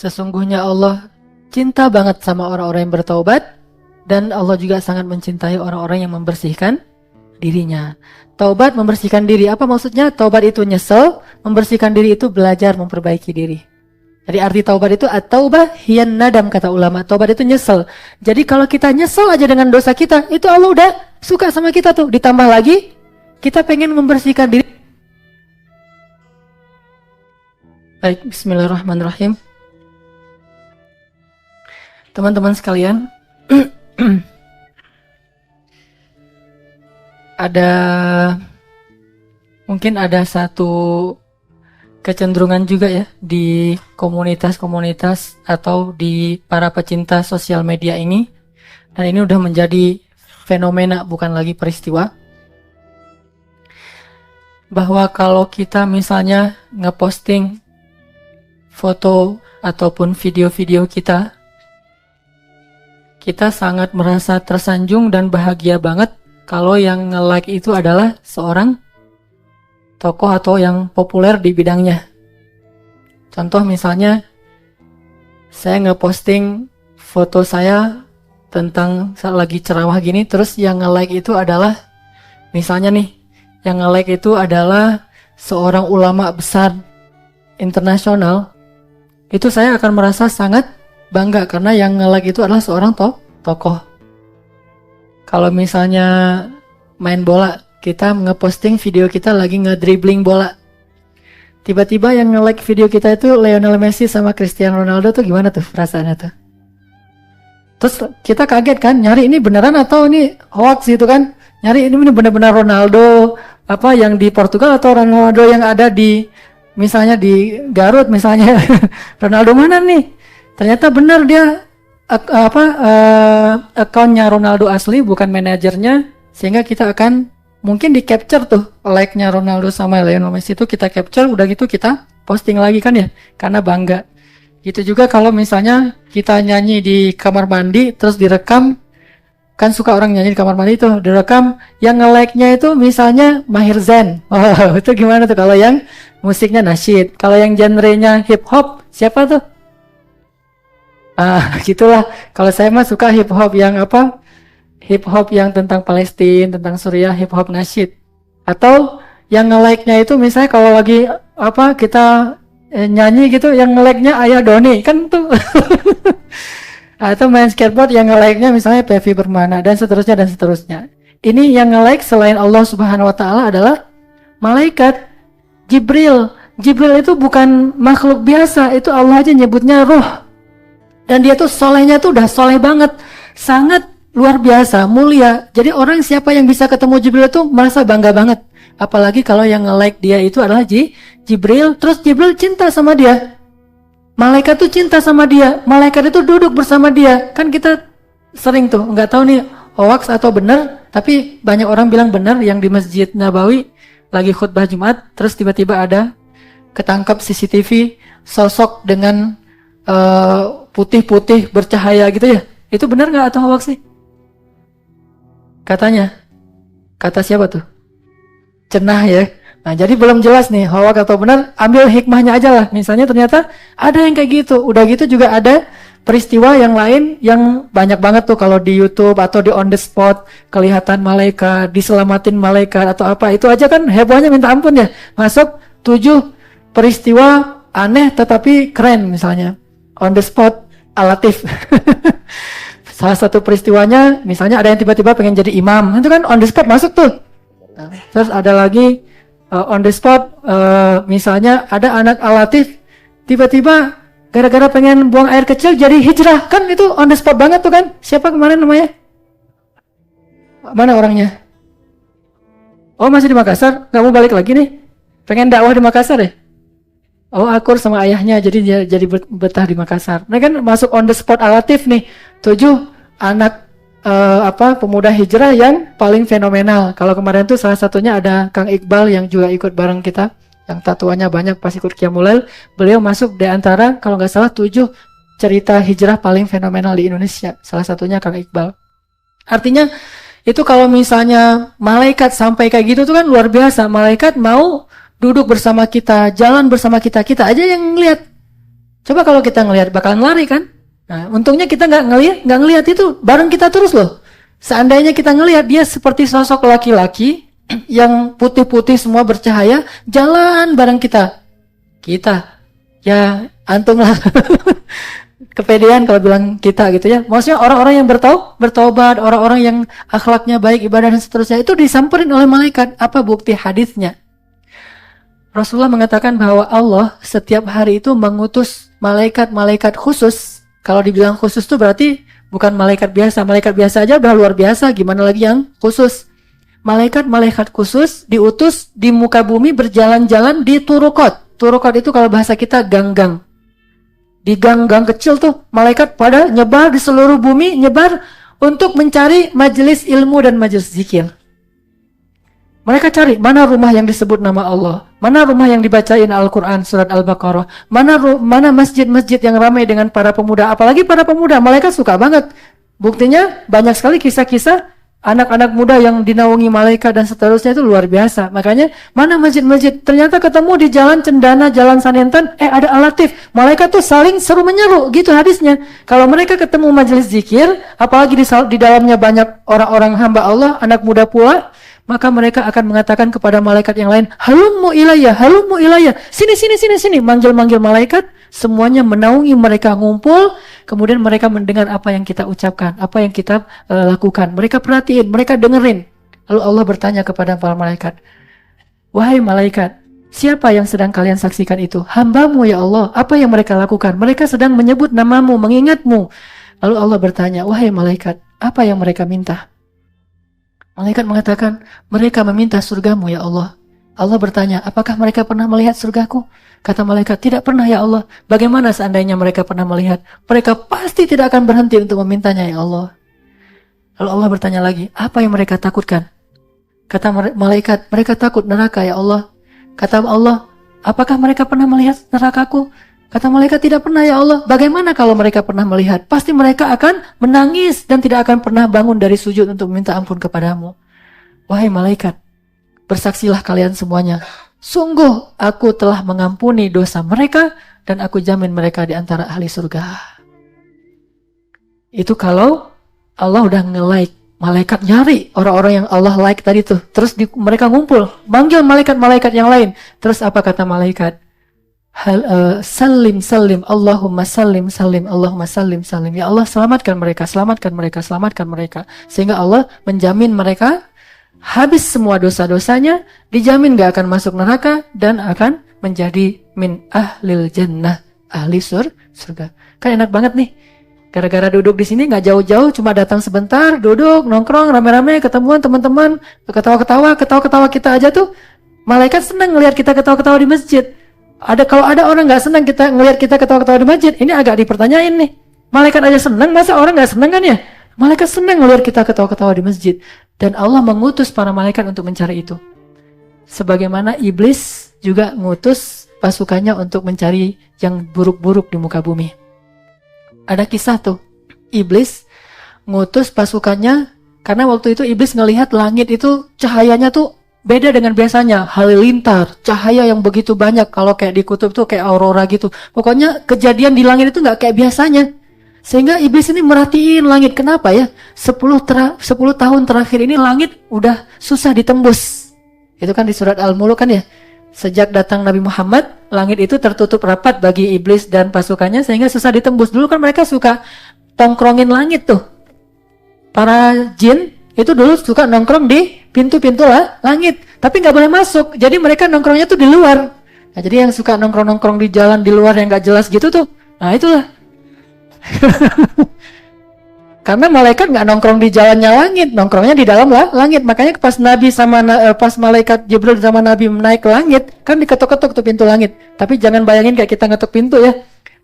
Sesungguhnya Allah cinta banget sama orang-orang yang bertaubat, dan Allah juga sangat mencintai orang-orang yang membersihkan dirinya. Taubat membersihkan diri, apa maksudnya? Taubat itu nyesel, membersihkan diri itu belajar memperbaiki diri. Jadi arti taubat itu at-taubah hiyan nadam, kata ulama. Taubat itu nyesel. Jadi kalau kita nyesel aja dengan dosa kita, itu Allah udah suka sama kita tuh. Ditambah lagi kita pengen membersihkan diri. Baik, bismillahirrahmanirrahim. Teman-teman sekalian, mungkin ada satu kecenderungan juga ya di komunitas-komunitas atau di para pecinta sosial media ini, dan ini udah menjadi fenomena, bukan lagi peristiwa, bahwa kalau kita misalnya ngeposting foto ataupun video-video kita sangat merasa tersanjung dan bahagia banget kalau yang nge-like itu adalah seorang tokoh atau yang populer di bidangnya. Contoh misalnya, saya ngeposting foto saya tentang saat lagi ceramah gini, terus yang nge-like itu adalah, misalnya nih, yang nge-like itu adalah seorang ulama besar internasional, itu saya akan merasa sangat bangga karena yang nge-like itu adalah seorang tokoh. Kalau misalnya main bola, kita ngeposting video kita lagi ngedribbling bola, tiba-tiba yang nge-like video kita itu Lionel Messi sama Cristiano Ronaldo, tuh gimana tuh perasaannya tuh? Terus kita kaget kan, nyari ini beneran atau ini hoax gitu kan? Nyari ini benar-benar Ronaldo apa yang di Portugal atau Ronaldo yang ada di misalnya di Garut misalnya. Ronaldo mana nih? Ternyata benar dia akunnya Ronaldo asli, bukan manajernya, sehingga kita akan mungkin di capture tuh like-nya Ronaldo sama Lionel Messi itu kita capture, udah gitu kita posting lagi kan ya, karena bangga. Gitu juga kalau misalnya kita nyanyi di kamar mandi terus direkam, kan suka orang nyanyi di kamar mandi tuh direkam, yang nge-like-nya itu misalnya Maher Zain. Oh, itu gimana tuh kalau yang musiknya nasyid? Kalau yang genrenya hip hop siapa tuh? Gitulah. Kalau saya mah suka hip hop yang apa? Hip hop yang tentang Palestina, tentang Suriah, hip hop nasyid. Atau yang nge-like-nya itu misalnya kalau lagi apa kita nyanyi gitu, yang nge-like-nya Ayah Doni kan tuh. Atau main skateboard yang nge-like-nya misalnya Pevi Permana dan seterusnya dan seterusnya. Ini yang nge-like selain Allah Subhanahu wa taala adalah malaikat Jibril. Jibril itu bukan makhluk biasa, itu Allah aja nyebutnya ruh. Dan dia tuh solehnya tuh udah soleh banget, sangat luar biasa, mulia. Jadi orang siapa yang bisa ketemu Jibril itu merasa bangga banget. Apalagi kalau yang nge-like dia itu adalah Jibril, terus Jibril cinta sama dia. Malaikat tuh cinta sama dia, malaikat itu duduk bersama dia. Kan kita sering tuh, nggak tahu nih hoax atau benar, tapi banyak orang bilang benar yang di Masjid Nabawi lagi khutbah Jumat, terus tiba-tiba ada ketangkap CCTV sosok dengan putih-putih bercahaya gitu ya. Itu benar nggak atau hoax sih? Katanya. Kata siapa tuh? Cenah ya. Nah, jadi belum jelas nih hoax atau benar, ambil hikmahnya aja lah. Misalnya ternyata ada yang kayak gitu. Udah gitu juga ada peristiwa yang lain yang banyak banget tuh kalau di YouTube atau di on the spot kelihatan malaikat, diselamatin malaikat atau apa. Itu aja kan hebohnya minta ampun ya. Masuk 7 peristiwa aneh tetapi keren misalnya. On the spot alatif. Salah satu peristiwanya misalnya ada yang tiba-tiba pengen jadi imam, itu kan on the spot masuk tuh. Terus ada lagi on the spot misalnya ada anak alatif tiba-tiba gara-gara pengen buang air kecil jadi hijrah, kan itu on the spot banget tuh kan. Siapa kemarin namanya? Mana orangnya? Oh, masih di Makassar, nggak mau balik lagi nih, pengen dakwah di Makassar ya? Oh, akur sama ayahnya, jadi dia jadi betah di Makassar. Nah kan masuk on the spot alatif nih, 7 anak pemuda hijrah yang paling fenomenal. Kalau kemarin tuh salah satunya ada Kang Iqbal yang juga ikut bareng kita, yang tatuannya banyak pas ikut Qiyamul Lail. Beliau masuk di antara kalau nggak salah 7 cerita hijrah paling fenomenal di Indonesia. Salah satunya Kang Iqbal. Artinya itu kalau misalnya malaikat sampai kayak gitu tuh kan luar biasa. Malaikat mau duduk bersama kita, jalan bersama kita, kita aja yang ngeliat. Coba kalau kita ngelihat bakalan lari kan? Nah, untungnya kita nggak ngelihat itu bareng kita terus loh. Seandainya kita ngelihat dia seperti sosok laki-laki yang putih-putih semua bercahaya, jalan bareng kita. Ya antum lah. Kepedean kalau bilang kita gitu ya. Maksudnya orang-orang yang bertaubat, orang-orang yang akhlaknya baik, ibadah dan seterusnya itu disamperin oleh malaikat. Apa bukti hadisnya? Rasulullah mengatakan bahwa Allah setiap hari itu mengutus malaikat-malaikat khusus. Kalau dibilang khusus itu berarti bukan malaikat biasa. Malaikat biasa aja udah luar biasa, gimana lagi yang khusus. Malaikat-malaikat khusus diutus di muka bumi berjalan-jalan di turukot. Turukot itu kalau bahasa kita gang-gang. Di gang-gang kecil tuh malaikat pada nyebar di seluruh bumi, nyebar untuk mencari majelis ilmu dan majelis zikir. Mereka cari mana rumah yang disebut nama Allah, mana rumah yang dibacain Al-Quran surat Al-Baqarah, mana masjid-masjid yang ramai dengan para pemuda. Apalagi para pemuda, malaikat suka banget. Buktinya banyak sekali kisah-kisah anak-anak muda yang dinaungi malaikat dan seterusnya, itu luar biasa. Makanya mana masjid-masjid, ternyata ketemu di jalan Cendana, jalan Sanentan, ada Al-Latif. Malaikat tuh saling seru menyeru, gitu hadisnya. Kalau mereka ketemu majelis zikir, apalagi di dalamnya banyak orang-orang hamba Allah, anak muda pula, maka mereka akan mengatakan kepada malaikat yang lain, halummu ilayya, sini, manggil-manggil malaikat, semuanya menaungi mereka, ngumpul, kemudian mereka mendengar apa yang kita ucapkan, apa yang kita lakukan, mereka perhatiin, mereka dengerin. Lalu Allah bertanya kepada para malaikat, wahai malaikat, siapa yang sedang kalian saksikan itu? Hambamu ya Allah. Apa yang mereka lakukan? Mereka sedang menyebut namamu, mengingatmu. Lalu Allah bertanya, wahai malaikat, apa yang mereka minta? Malaikat mengatakan, mereka meminta surgamu ya Allah. Allah bertanya, apakah mereka pernah melihat surgaku? Kata malaikat, tidak pernah ya Allah. Bagaimana seandainya mereka pernah melihat? Mereka pasti tidak akan berhenti untuk memintanya ya Allah. Lalu Allah bertanya lagi, apa yang mereka takutkan? Kata malaikat, mereka takut neraka ya Allah. Kata Allah, apakah mereka pernah melihat nerakaku? Kata malaikat, tidak pernah ya Allah. Bagaimana kalau mereka pernah melihat? Pasti mereka akan menangis dan tidak akan pernah bangun dari sujud untuk meminta ampun kepadamu. Wahai malaikat, bersaksilah kalian semuanya. Sungguh aku telah mengampuni dosa mereka dan aku jamin mereka di antara ahli surga. Itu kalau Allah udah nge-like. Malaikat nyari orang-orang yang Allah like tadi tuh. Terus mereka ngumpul, manggil malaikat-malaikat yang lain. Terus apa kata malaikat? Salim, Allahumma salim, Allahumma salim. Ya Allah, selamatkan mereka. Sehingga Allah menjamin mereka habis semua dosa-dosanya, dijamin gak akan masuk neraka dan akan menjadi min ahlil jannah, ahli surga. Kan enak banget nih. Gara-gara duduk di sini gak jauh-jauh, cuma datang sebentar, duduk, nongkrong, rame-rame, ketemuan teman-teman, ketawa-ketawa kita aja tuh. Malaikat senang ngelihat kita ketawa-ketawa di masjid. Kalau ada orang nggak senang kita ngelihat kita ketawa-ketawa di masjid, ini agak dipertanyain nih. Malaikat aja senang, masa orang nggak senang kan ya? Malaikat senang ngelihat kita ketawa-ketawa di masjid, dan Allah mengutus para malaikat untuk mencari itu. Sebagaimana iblis juga ngutus pasukannya untuk mencari yang buruk-buruk di muka bumi. Ada kisah tuh, iblis ngutus pasukannya karena waktu itu iblis ngelihat langit itu cahayanya tuh beda dengan biasanya, halilintar, cahaya yang begitu banyak. Kalau kayak di kutub tuh kayak aurora gitu. Pokoknya kejadian di langit itu nggak kayak biasanya. Sehingga iblis ini merhatiin langit. Kenapa ya? 10 tahun terakhir ini langit udah susah ditembus. Itu kan di surat Al-Mulk kan ya. Sejak datang Nabi Muhammad, langit itu tertutup rapat bagi iblis dan pasukannya sehingga susah ditembus. Dulu kan mereka suka tongkrongin langit tuh. Para jin itu dulu suka nongkrong di pintu-pintu langit, tapi nggak boleh masuk. Jadi mereka nongkrongnya tuh di luar. Nah, jadi yang suka nongkrong-nongkrong di jalan di luar yang nggak jelas gitu tuh, nah itulah. Karena malaikat nggak nongkrong di jalannya langit, nongkrongnya di dalam langit. Makanya pas pas malaikat Jibril sama Nabi naik ke langit, kan diketuk-ketuk tuh pintu langit. Tapi jangan bayangin kayak kita ngetuk pintu ya.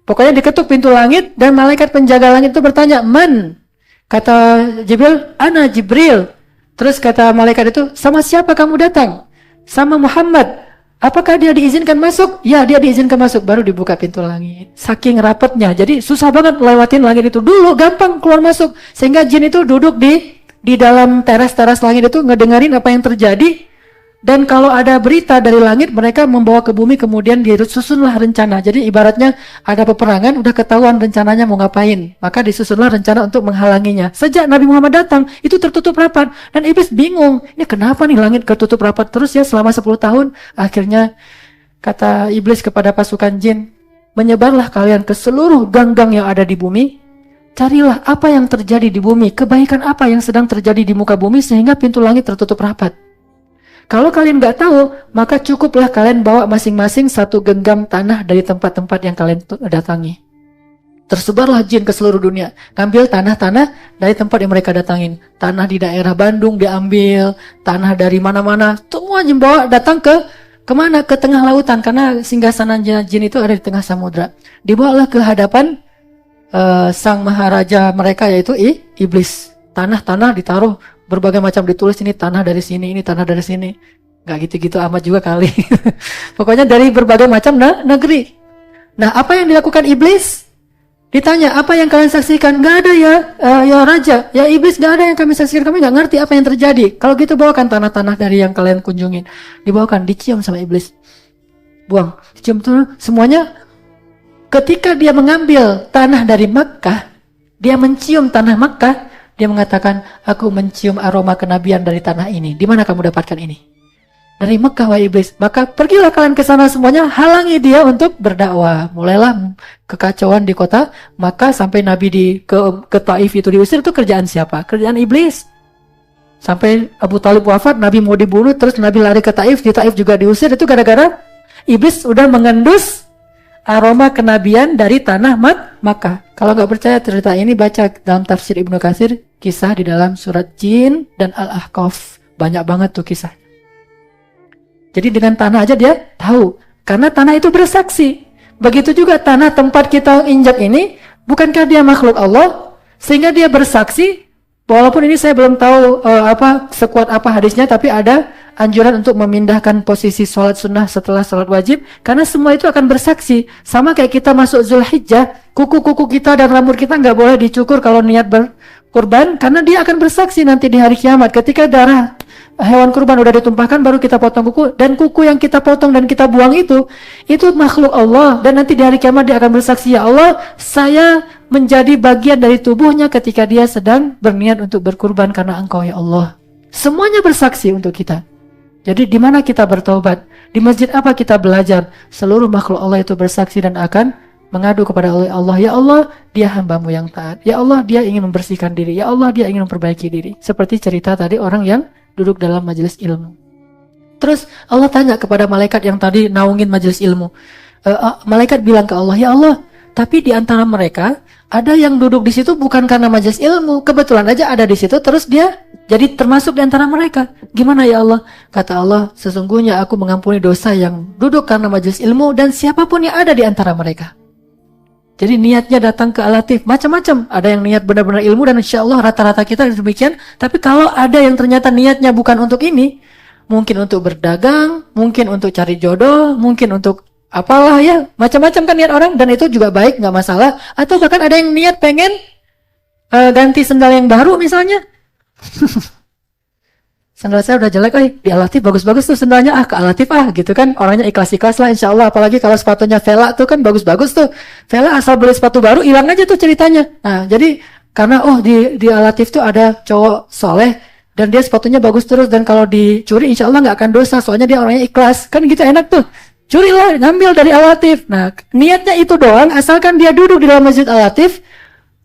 Pokoknya diketuk pintu langit dan malaikat penjaga langit itu bertanya, "Man?" Kata Jibril, "Ana Jibril." Terus kata malaikat itu, "Sama siapa kamu datang?" "Sama Muhammad." "Apakah dia diizinkan masuk?" "Ya, dia diizinkan masuk." Baru dibuka pintu langit. Saking rapatnya, jadi susah banget lewatin langit itu. Dulu gampang keluar masuk. Sehingga jin itu duduk di dalam teras-teras langit itu ngedengerin apa yang terjadi. Dan kalau ada berita dari langit, mereka membawa ke bumi, kemudian disusunlah rencana. Jadi ibaratnya ada peperangan, udah ketahuan rencananya mau ngapain. Maka disusunlah rencana untuk menghalanginya. Sejak Nabi Muhammad datang, itu tertutup rapat. Dan iblis bingung, ini kenapa nih langit ketutup rapat terus ya selama 10 tahun. Akhirnya kata iblis kepada pasukan jin, menyebarlah kalian ke seluruh gang-gang yang ada di bumi. Carilah apa yang terjadi di bumi, kebaikan apa yang sedang terjadi di muka bumi sehingga pintu langit tertutup rapat. Kalau kalian nggak tahu, maka cukuplah kalian bawa masing-masing satu genggam tanah dari tempat-tempat yang kalian datangi. Tersebarlah jin ke seluruh dunia, ngambil tanah-tanah dari tempat yang mereka datangin. Tanah di daerah Bandung diambil, tanah dari mana-mana, semua jin bawa datang kemana? Ke tengah lautan, karena singgasana jin itu ada di tengah samudra. Dibawalah ke hadapan sang maharaja mereka, yaitu iblis. Tanah-tanah ditaruh, berbagai macam ditulis, ini tanah dari sini, ini tanah dari sini. Gak gitu-gitu amat juga kali. Pokoknya dari berbagai macam negeri. Nah, apa yang dilakukan iblis? Ditanya, apa yang kalian saksikan? Gak ada ya raja, ya iblis, gak ada yang kami saksikan. Kami gak ngerti apa yang terjadi. Kalau gitu bawakan tanah-tanah dari yang kalian kunjungin. Dibawakan, dicium sama iblis. Buang, dicium tuh semuanya. Ketika dia mengambil tanah dari Makkah, dia mencium tanah Makkah, dia mengatakan, aku mencium aroma kenabian dari tanah ini. Di mana kamu dapatkan ini? Dari Mekah, wahai iblis. Maka pergilah kalian ke sana semuanya, halangi dia untuk berdakwah. Mulailah kekacauan di kota Makkah sampai Nabi ke Taif itu diusir. Itu kerjaan siapa? Kerjaan iblis. Sampai Abu Talib wafat, Nabi mau dibunuh, terus Nabi lari ke Taif, di Taif juga diusir. Itu gara-gara iblis udah mengendus aroma kenabian dari tanah Makkah. Kalau nggak percaya cerita ini, baca dalam tafsir Ibnu Katsir, kisah di dalam surat Jin dan Al-Ahqaf. Banyak banget tuh kisah. Jadi dengan tanah aja dia tahu, karena tanah itu bersaksi. Begitu juga tanah tempat kita injak ini, bukankah dia makhluk Allah? Sehingga dia bersaksi. Walaupun ini saya belum tahu sekuat apa hadisnya, tapi ada anjuran untuk memindahkan posisi sholat sunnah setelah sholat wajib, karena semua itu akan bersaksi. Sama kayak kita masuk Zulhijjah, kuku-kuku kita dan rambut kita nggak boleh dicukur kalau niat berkurban, karena dia akan bersaksi nanti di hari kiamat. Ketika darah hewan kurban udah ditumpahkan, baru kita potong kuku, dan kuku yang kita potong dan kita buang itu makhluk Allah, dan nanti di hari kiamat dia akan bersaksi, ya Allah, saya menjadi bagian dari tubuhnya ketika dia sedang berniat untuk berkurban karena Engkau, ya Allah. Semuanya bersaksi untuk kita. Jadi di mana kita bertobat? Di masjid apa kita belajar? Seluruh makhluk Allah itu bersaksi dan akan mengadu kepada Allah. Ya Allah, dia hambamu yang taat. Ya Allah, dia ingin membersihkan diri. Ya Allah, dia ingin memperbaiki diri. Seperti cerita tadi orang yang duduk dalam majelis ilmu. Terus Allah tanya kepada malaikat yang tadi naungin majelis ilmu. Malaikat bilang ke Allah, ya Allah, tapi di antara mereka ada yang duduk di situ bukan karena majelis ilmu, kebetulan aja ada di situ, terus dia jadi termasuk di antara mereka. Gimana ya Allah? Kata Allah, sesungguhnya aku mengampuni dosa yang duduk karena majelis ilmu dan siapapun yang ada di antara mereka. Jadi niatnya datang ke Al-Latif macam-macam. Ada yang niat benar-benar ilmu, dan insya Allah rata-rata kita demikian. Tapi kalau ada yang ternyata niatnya bukan untuk ini, mungkin untuk berdagang, mungkin untuk cari jodoh, mungkin untuk apalah ya, macam-macam kan niat orang, dan itu juga baik, nggak masalah. Atau bahkan ada yang niat pengen ganti sendal yang baru misalnya. Sendal saya udah jelek, di Al-Latif bagus-bagus tuh sendalnya, ke Al-Latif gitu kan, orangnya ikhlas-ikhlas lah insya Allah. Apalagi kalau sepatunya Vela tuh kan bagus-bagus tuh. Vela asal beli sepatu baru hilang aja tuh ceritanya. Nah jadi karena di Al-Latif tuh ada cowok soleh dan dia sepatunya bagus terus, dan kalau dicuri insya Allah nggak akan dosa, soalnya dia orangnya ikhlas kan, gitu enak tuh. Curilah, ngambil dari Al-Latif. Nah, niatnya itu doang, asalkan dia duduk di dalam masjid Al-Latif,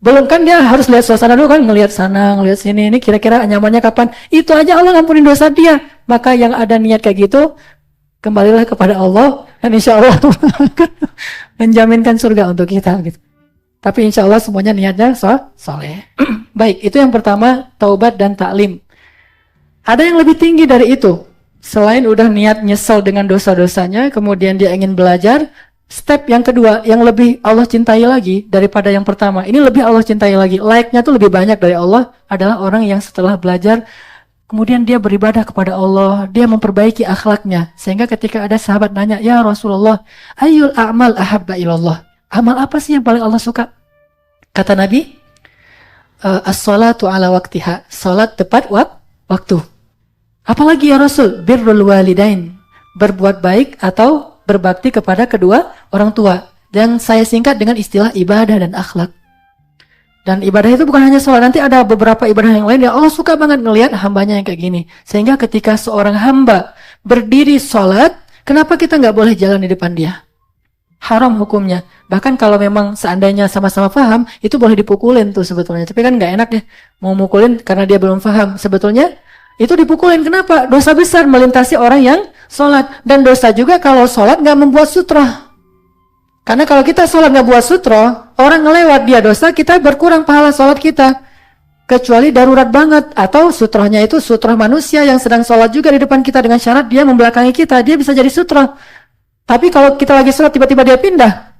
belum kan dia harus lihat suasana dulu kan, ngelihat sana, ngelihat sini, ini kira-kira nyamannya kapan. Itu aja Allah ngampunin dosa dia. Maka yang ada niat kayak gitu, kembalilah kepada Allah, dan insya Allah menjaminkan surga untuk kita gitu. Tapi insya Allah semuanya niatnya soleh. Baik, itu yang pertama, taubat dan taklim. Ada yang lebih tinggi dari itu. Selain udah niat nyesel dengan dosa-dosanya, kemudian dia ingin belajar, step yang kedua yang lebih Allah cintai lagi daripada yang pertama. Ini lebih Allah cintai lagi. Like-nya tuh lebih banyak dari Allah adalah orang yang setelah belajar, kemudian dia beribadah kepada Allah, dia memperbaiki akhlaknya. Sehingga ketika ada sahabat nanya, ya Rasulullah, ayyul a'mal ahabba ilallah. Amal apa sih yang paling Allah suka? Kata Nabi, as-salatu ala waktiha. Salat tepat waktu. Apalagi ya Rasul? Birrul walidain. Berbuat baik atau berbakti kepada kedua orang tua. Yang saya singkat dengan istilah ibadah dan akhlak. Dan ibadah itu bukan hanya sholat. Nanti ada beberapa ibadah yang lain yang Allah suka banget ngelihat hambanya yang kayak gini. Sehingga ketika seorang hamba berdiri sholat, kenapa kita nggak boleh jalan di depan dia? Haram hukumnya. Bahkan kalau memang seandainya sama-sama paham, itu boleh dipukulin tuh sebetulnya. Tapi kan nggak enak ya, mau mukulin karena dia belum paham. Sebetulnya itu dipukulin. Kenapa? Dosa besar melintasi orang yang sholat. Dan dosa juga kalau sholat nggak membuat sutra. Karena kalau kita sholat nggak buat sutra, orang ngelewat dia dosa, kita berkurang pahala sholat kita. Kecuali darurat banget. Atau sutranya itu sutra manusia yang sedang sholat juga di depan kita dengan syarat dia membelakangi kita. Dia bisa jadi sutra. Tapi kalau kita lagi sholat tiba-tiba dia pindah,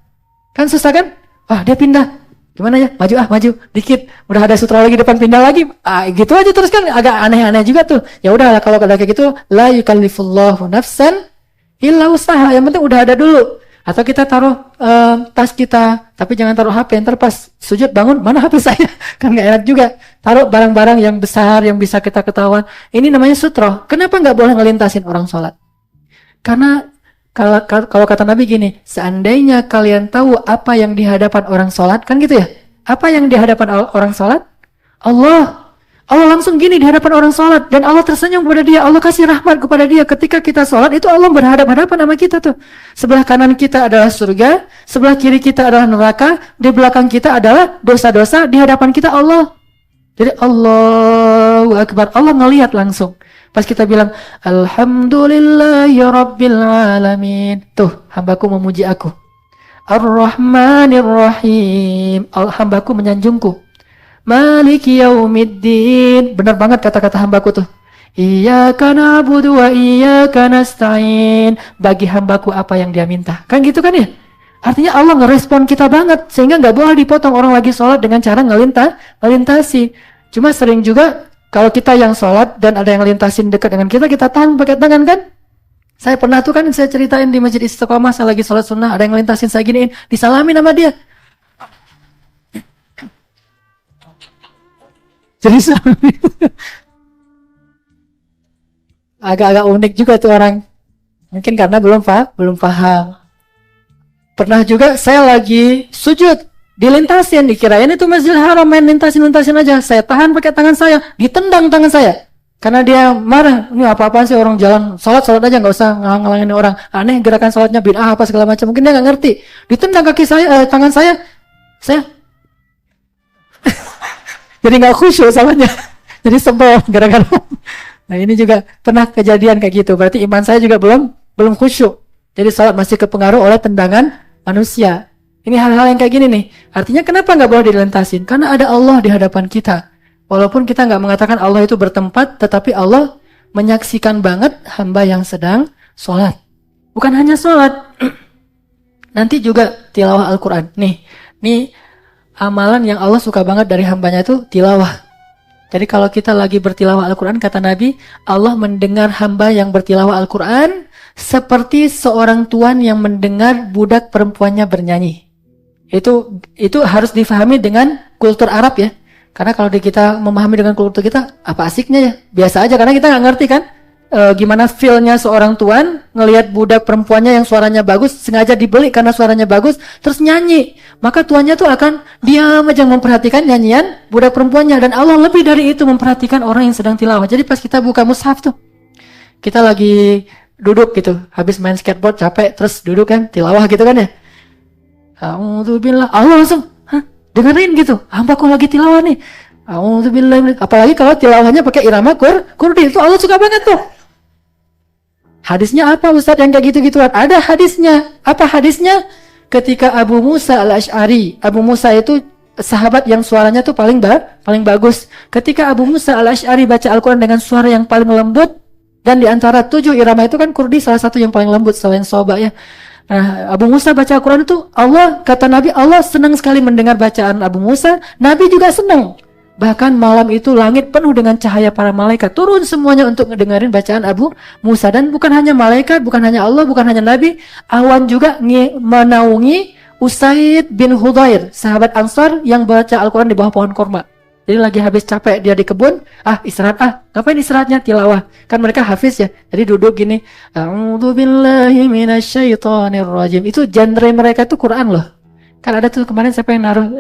kan susah kan? Wah dia pindah, gimana ya? Maju dikit, udah ada sutra lagi depan pindah lagi, gitu aja terus kan agak aneh-aneh juga tuh. Ya udah kalau kayak gitu, la yukallifullahu nafsan illa usaha. Yang penting udah ada dulu. Atau kita taruh tas kita, tapi jangan taruh HP. Ntar pas sujud bangun, mana HP saya? Kan nggak enak juga. Taruh barang-barang yang besar yang bisa kita ketahuan. Ini namanya sutra. Kenapa nggak boleh ngelintasin orang sholat? Karena kalau kata Nabi gini, seandainya kalian tahu apa yang di hadapan orang sholat, kan gitu ya? Apa yang di hadapan orang sholat? Allah langsung gini di hadapan orang sholat. Dan Allah tersenyum kepada dia, Allah kasih rahmat kepada dia. Ketika kita sholat, itu Allah berhadapan-hadapan sama kita tuh. Sebelah kanan kita adalah surga, sebelah kiri kita adalah neraka, di belakang kita adalah dosa-dosa, di hadapan kita Allah. Jadi Allahu Akbar, Allah ngelihat langsung. Pas kita bilang, Alhamdulillahi Rabbil Alamin. Tuh, hambaku memuji aku. Ar-Rahmanir Rahim. Hambaku menyanjungku. Maliki Yaumiddin. Benar banget kata-kata hambaku tuh. Iyyaka na'budu wa iyyaka nasta'in. Bagi hambaku apa yang dia minta. Kan gitu kan ya? Artinya Allah ngerespon kita banget. Sehingga gak boleh dipotong orang lagi sholat dengan cara ngelintasi. Cuma sering juga kalau kita yang sholat dan ada yang lintasin dekat dengan kita tahan pakai tangan kan? Saya pernah tuh kan saya ceritain di Masjid Istiqomah, saya lagi sholat sunnah, ada yang lintasin saya giniin, disalamin sama dia. Jadi agak-agak unik juga tuh orang. Mungkin karena belum paham. Pernah juga saya lagi sujud, dilintasin, dikirain itu Masjidil Haram, main lintasin aja. Saya tahan pakai tangan saya, ditendang tangan saya. Karena dia marah, ini apa-apaan sih orang jalan sholat aja, nggak usah ngalangin orang. Aneh gerakan sholatnya bid'ah apa segala macam. Mungkin dia nggak ngerti. Ditendang kaki saya, tangan saya jadi nggak khusyuk samanya. Jadi sebel gara-gara. Nah ini juga pernah kejadian kayak gitu. Berarti iman saya juga belum khusyuk. Jadi sholat masih kepengaruh oleh tendangan manusia. Ini hal-hal yang kayak gini nih. Artinya kenapa nggak boleh dilentasin? Karena ada Allah di hadapan kita. Walaupun kita nggak mengatakan Allah itu bertempat, tetapi Allah menyaksikan banget hamba yang sedang sholat. Bukan hanya sholat. Nanti juga tilawah Al-Quran. Nih amalan yang Allah suka banget dari hambanya itu tilawah. Jadi kalau kita lagi bertilawah Al-Quran, kata Nabi, Allah mendengar hamba yang bertilawah Al-Quran seperti seorang tuan yang mendengar budak perempuannya bernyanyi. Itu harus difahami dengan kultur Arab ya. Karena kalau kita memahami dengan kultur kita, apa asiknya ya? Biasa aja, karena kita nggak ngerti kan gimana feel-nya seorang tuan ngelihat budak perempuannya yang suaranya bagus, sengaja dibeli karena suaranya bagus, terus nyanyi. Maka tuannya tuh akan diam aja memperhatikan nyanyian budak perempuannya. Dan Allah lebih dari itu memperhatikan orang yang sedang tilawah. Jadi pas kita buka mushaf tuh, kita lagi duduk gitu, habis main skateboard capek, terus duduk kan, tilawah gitu kan ya. A'udzubillah, Allah langsung, dengerin gitu, hambaku lagi tilawah nih. A'udzubillah. Apalagi kalau tilawahnya pakai irama kurdi, itu Allah suka banget tuh. Hadisnya apa Ustadz yang kayak gitu-gituan? Ada hadisnya. Apa hadisnya? Ketika Abu Musa al-Ash'ari, Abu Musa itu sahabat yang suaranya tuh paling bagus. Ketika Abu Musa al-Ash'ari baca Al-Quran dengan suara yang paling lembut, dan di antara 7 irama itu kan kurdi salah satu yang paling lembut selain soba ya. Nah, Abu Musa baca Al-Quran itu, kata Nabi, Allah senang sekali mendengar bacaan Abu Musa. Nabi juga senang. Bahkan malam itu langit penuh dengan cahaya para malaikat. Turun semuanya untuk ngedengerin bacaan Abu Musa. Dan bukan hanya malaikat, bukan hanya Allah, bukan hanya Nabi. Awan juga menaungi Usaid bin Hudayr, sahabat Ansar yang baca Al-Quran di bawah pohon korma. Jadi lagi habis capek dia di kebun, istirahat, ngapain istirahatnya? Tilawah. Kan mereka hafiz ya. Jadi duduk gini, a'udzubillahi minasyaitonirrajim. Itu genre mereka itu Quran loh. Kan ada tuh kemarin siapa yang naruh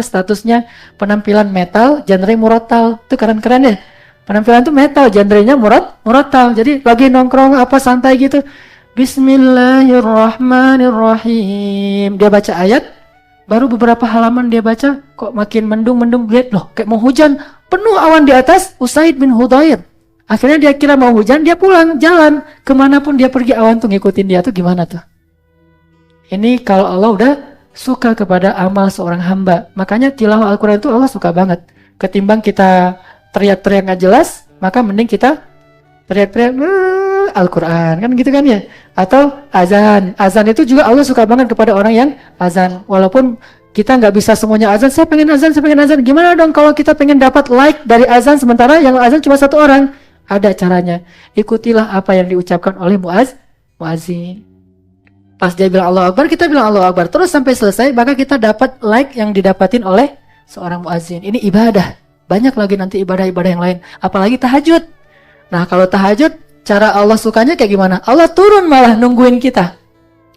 statusnya penampilan metal, genre murotal. Itu keren-keren ya. Penampilan tuh metal, genrenya murotal. Jadi lagi nongkrong santai gitu. Bismillahirrahmanirrahim. Dia baca ayat, baru beberapa halaman dia baca, kok makin mendung, lihat loh, kayak mau hujan, penuh awan di atas. Usaid bin Hudayr. Akhirnya dia kira mau hujan, dia pulang, jalan. Kemanapun dia pergi, awan tuh ngikutin dia tuh gimana tuh. Ini kalau Allah udah suka kepada amal seorang hamba. Makanya tilawah Al-Quran itu Allah suka banget. Ketimbang kita teriak-teriak gak jelas, maka mending kita teriak-teriak Al-Quran, kan gitu kan ya. Atau azan itu juga Allah suka banget kepada orang yang azan. Walaupun kita nggak bisa semuanya azan, saya pengen azan. Gimana dong kalau kita pengen dapat like dari azan, sementara yang azan cuma satu orang? Ada caranya. Ikutilah apa yang diucapkan oleh muazzin. Pas dia bilang Allahu Akbar, kita bilang Allahu Akbar terus sampai selesai, maka kita dapat like yang didapatin oleh seorang muazzin. Ini ibadah. Banyak lagi nanti ibadah-ibadah yang lain, apalagi tahajud. Nah, kalau tahajud, cara Allah sukanya kayak gimana? Allah turun malah nungguin kita.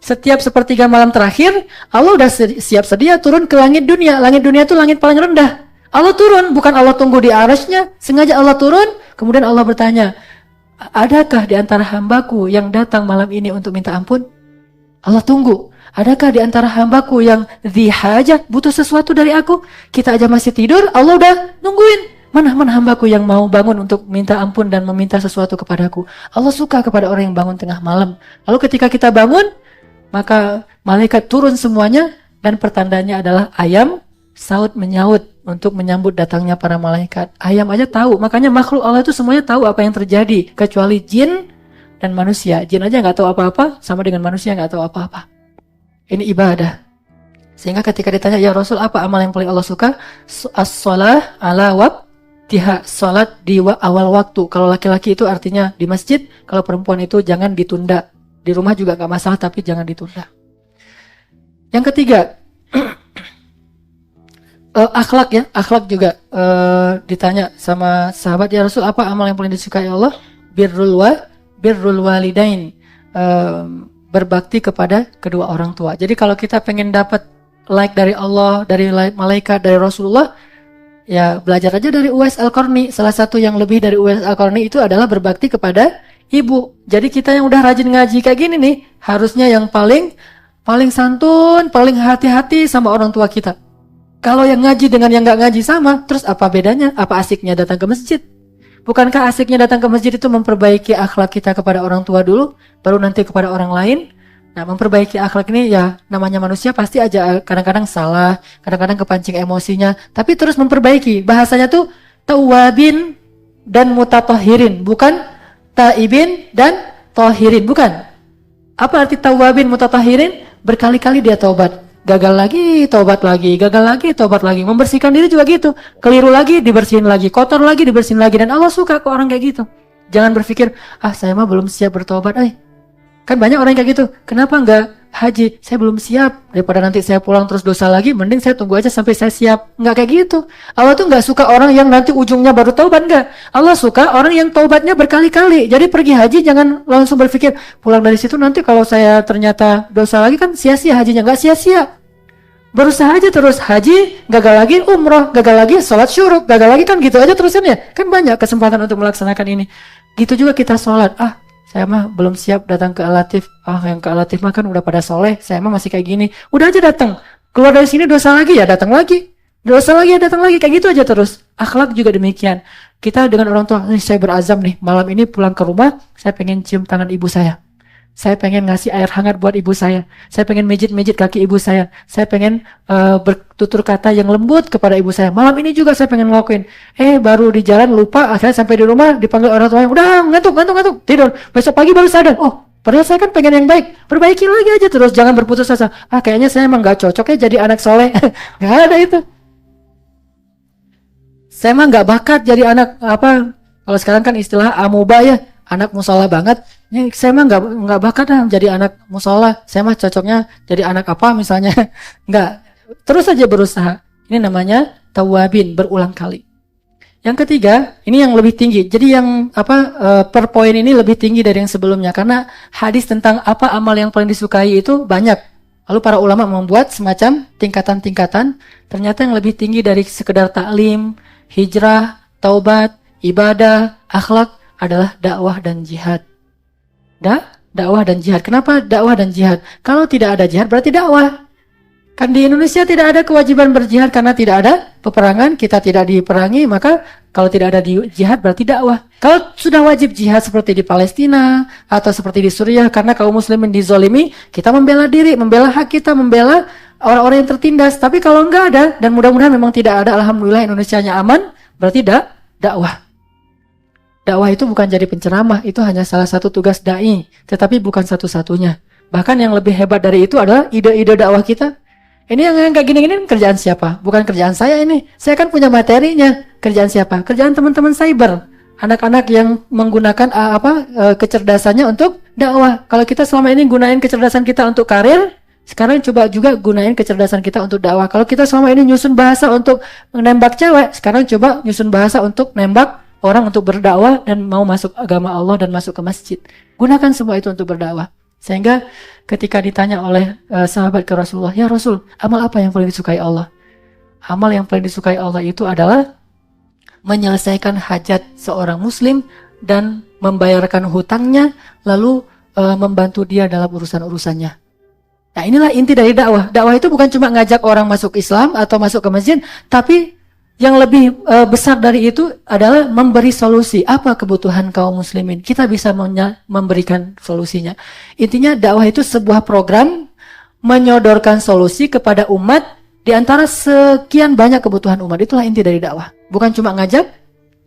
Setiap sepertiga malam terakhir, Allah udah siap sedia turun ke langit dunia. Langit dunia itu langit paling rendah. Allah turun, bukan Allah tunggu di arasnya, sengaja Allah turun, kemudian Allah bertanya, adakah di antara hambaku yang datang malam ini untuk minta ampun? Allah tunggu. Adakah di antara hambaku yang dzihajat, butuh sesuatu dari aku? Kita aja masih tidur, Allah udah nungguin. Mana hambaku yang mau bangun untuk minta ampun dan meminta sesuatu kepadaku? Allah suka kepada orang yang bangun tengah malam. Lalu ketika kita bangun, maka malaikat turun semuanya, dan pertandanya adalah ayam saut menyaut untuk menyambut datangnya para malaikat. Ayam aja tahu, makanya makhluk Allah itu semuanya tahu apa yang terjadi, kecuali jin dan manusia. Jin aja nggak tahu apa-apa, sama dengan manusia nggak tahu apa-apa. Ini ibadah. Sehingga ketika ditanya, ya Rasul, apa amal yang paling Allah suka? As-shalah ala waqtiha, salat di awal waktu. Kalau laki-laki itu artinya di masjid, kalau perempuan itu jangan ditunda. Di rumah juga nggak masalah, tapi jangan ditunda. Yang ketiga, akhlak ya. Akhlak juga ditanya sama sahabat, ya Rasul, apa amal yang paling disukai Allah? Birrul walidain, berbakti kepada kedua orang tua. Jadi kalau kita pengen dapat like dari Allah, dari malaikat, dari Rasulullah, ya belajar aja dari Uwais Al-Qarni. Salah satu yang lebih dari Uwais Al-Qarni itu adalah berbakti kepada ibu. Jadi kita yang udah rajin ngaji kayak gini nih, harusnya yang paling santun, paling hati-hati sama orang tua kita. Kalau yang ngaji dengan yang nggak ngaji sama, terus apa bedanya? Apa asiknya datang ke masjid? Bukankah asiknya datang ke masjid itu memperbaiki akhlak kita kepada orang tua dulu, baru nanti kepada orang lain? Nah, memperbaiki akhlak ini ya namanya manusia pasti aja kadang-kadang salah, kadang-kadang kepancing emosinya, tapi terus memperbaiki. Bahasanya tuh tawabin dan mutatahhirin, bukan taibin dan tahirin, bukan. Apa arti tawabin mutatahhirin? Berkali-kali dia taubat. Gagal lagi, tobat lagi, gagal lagi, tobat lagi. Membersihkan diri juga gitu. Keliru lagi, dibersihin lagi. Kotor lagi, dibersihin lagi. Dan Allah suka ke orang kayak gitu. Jangan berpikir, saya mah belum siap bertobat. Kan banyak orang kayak gitu. Kenapa enggak haji? Saya belum siap. Daripada nanti saya pulang terus dosa lagi, mending saya tunggu aja sampai saya siap. Enggak kayak gitu. Allah tuh enggak suka orang yang nanti ujungnya baru taubat, enggak. Allah suka orang yang taubatnya berkali-kali. Jadi pergi haji jangan langsung berpikir, pulang dari situ nanti kalau saya ternyata dosa lagi kan sia-sia hajinya. Enggak sia-sia. Berusaha aja terus, haji, gagal lagi umroh, gagal lagi sholat syuruk, gagal lagi, kan gitu aja terusin ya. Kan banyak kesempatan untuk melaksanakan ini. Gitu juga kita sholat, saya mah belum siap datang ke Al-Latif. Yang ke Al-Latif mah kan udah pada soleh, saya mah masih kayak gini. Udah aja datang, keluar dari sini dosa lagi ya datang lagi. Dosa lagi ya datang lagi, kayak gitu aja terus. Akhlak juga demikian. Kita dengan orang tua, saya berazam nih, malam ini pulang ke rumah, saya pengen cium tangan ibu saya. Saya pengen ngasih air hangat buat ibu saya. Saya pengen mijit-mijit kaki ibu saya. Saya pengen bertutur kata yang lembut kepada ibu saya. Malam ini juga saya pengen ngelakuin. Baru di jalan lupa, akhirnya sampai di rumah dipanggil orang tuanya. Udah ngantuk, tidur. Besok pagi baru sadar. Padahal saya kan pengen yang baik. Perbaiki lagi aja terus, jangan berputus asa. Kayaknya saya emang gak cocok ya jadi anak soleh. Gak ada itu. Saya emang gak bakat jadi anak kalau sekarang kan istilah amuba ya. Anak musola banget. Saya mah nggak bakat jadi anak musola. Saya mah cocoknya jadi anak apa misalnya. Nggak. Terus aja berusaha. Ini namanya tawwabin, berulang kali. Yang ketiga, ini yang lebih tinggi. Jadi yang per poin ini lebih tinggi dari yang sebelumnya karena hadis tentang apa amal yang paling disukai itu banyak. Lalu para ulama membuat semacam tingkatan-tingkatan. Ternyata yang lebih tinggi dari sekedar taklim, hijrah, taubat, ibadah, akhlak adalah dakwah dan jihad. Dakwah dan jihad. Kenapa dakwah dan jihad? Kalau tidak ada jihad berarti dakwah. Kan di Indonesia tidak ada kewajiban berjihad karena tidak ada peperangan, kita tidak diperangi, maka kalau tidak ada jihad berarti dakwah. Kalau sudah wajib jihad seperti di Palestina atau seperti di Suriah karena kaum muslimin dizolimi, kita membela diri, membela hak kita, membela orang-orang yang tertindas. Tapi kalau enggak ada, dan mudah-mudahan memang tidak ada, alhamdulillah Indonesianya aman, berarti dakwah. Dakwah itu bukan jadi penceramah, itu hanya salah satu tugas dai, tetapi bukan satu-satunya. Bahkan yang lebih hebat dari itu adalah ide-ide dakwah kita. Ini yang kayak gini-gini kerjaan siapa? Bukan kerjaan saya ini. Saya kan punya materinya. Kerjaan siapa? Kerjaan teman-teman cyber. Anak-anak yang menggunakan kecerdasannya untuk dakwah. Kalau kita selama ini gunain kecerdasan kita untuk karir, sekarang coba juga gunain kecerdasan kita untuk dakwah. Kalau kita selama ini nyusun bahasa untuk nembak cewek, sekarang coba nyusun bahasa untuk nembak orang untuk berdakwah dan mau masuk agama Allah dan masuk ke masjid. Gunakan semua itu untuk berdakwah. Sehingga ketika ditanya oleh sahabat ke Rasulullah, ya Rasul, amal apa yang paling disukai Allah? Amal yang paling disukai Allah itu adalah menyelesaikan hajat seorang muslim dan membayarkan hutangnya, lalu membantu dia dalam urusan-urusannya. Nah inilah inti dari dakwah. Dakwah itu bukan cuma ngajak orang masuk Islam atau masuk ke masjid, tapi yang lebih besar dari itu adalah memberi solusi. Apa kebutuhan kaum muslimin? Kita bisa memberikan solusinya. Intinya dakwah itu sebuah program menyodorkan solusi kepada umat di antara sekian banyak kebutuhan umat. Itulah inti dari dakwah. Bukan cuma ngajak.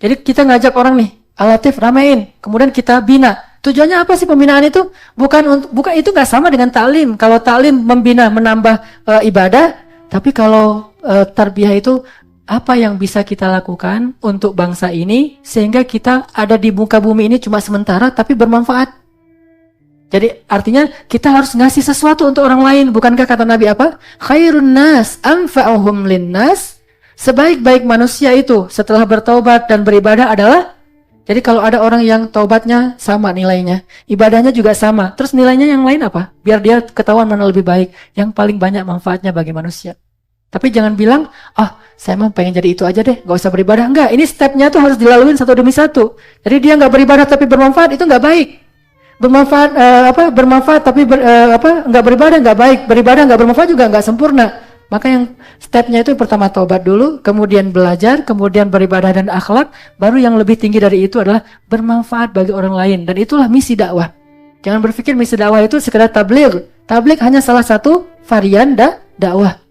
Jadi kita ngajak orang nih, Al-Latif ramein, kemudian kita bina. Tujuannya apa sih pembinaan itu? Bukan itu nggak sama dengan taklim. Kalau taklim membina, menambah ibadah, tapi kalau tarbiyah itu apa yang bisa kita lakukan untuk bangsa ini sehingga kita ada di muka bumi ini cuma sementara tapi bermanfaat. Jadi artinya kita harus ngasih sesuatu untuk orang lain. Bukankah kata Nabi apa? Khairun nas anfa'uhum linnas. Sebaik-baik manusia itu setelah bertaubat dan beribadah adalah, jadi kalau ada orang yang taubatnya sama nilainya, ibadahnya juga sama, terus nilainya yang lain apa? Biar dia ketahuan mana lebih baik, yang paling banyak manfaatnya bagi manusia. Tapi jangan bilang, saya mah pengen jadi itu aja deh, gak usah beribadah. Enggak, ini stepnya tuh harus dilalui satu demi satu. Jadi dia gak beribadah tapi bermanfaat, itu gak baik. Bermanfaat tapi gak beribadah gak baik. Beribadah gak bermanfaat juga gak sempurna. Maka yang stepnya itu pertama taubat dulu, kemudian belajar, kemudian beribadah dan akhlak. Baru yang lebih tinggi dari itu adalah bermanfaat bagi orang lain. Dan itulah misi dakwah. Jangan berpikir misi dakwah itu sekedar tabligh. Tabligh hanya salah satu varian dakwah.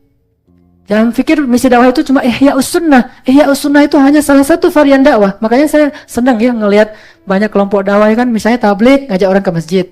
Jangan pikir misi dakwah itu cuma Ihya'us Sunnah. Ihya'us Sunnah itu hanya salah satu varian dakwah. Makanya saya senang ya ngelihat banyak kelompok dakwah kan, misalnya tabligh ngajak orang ke masjid.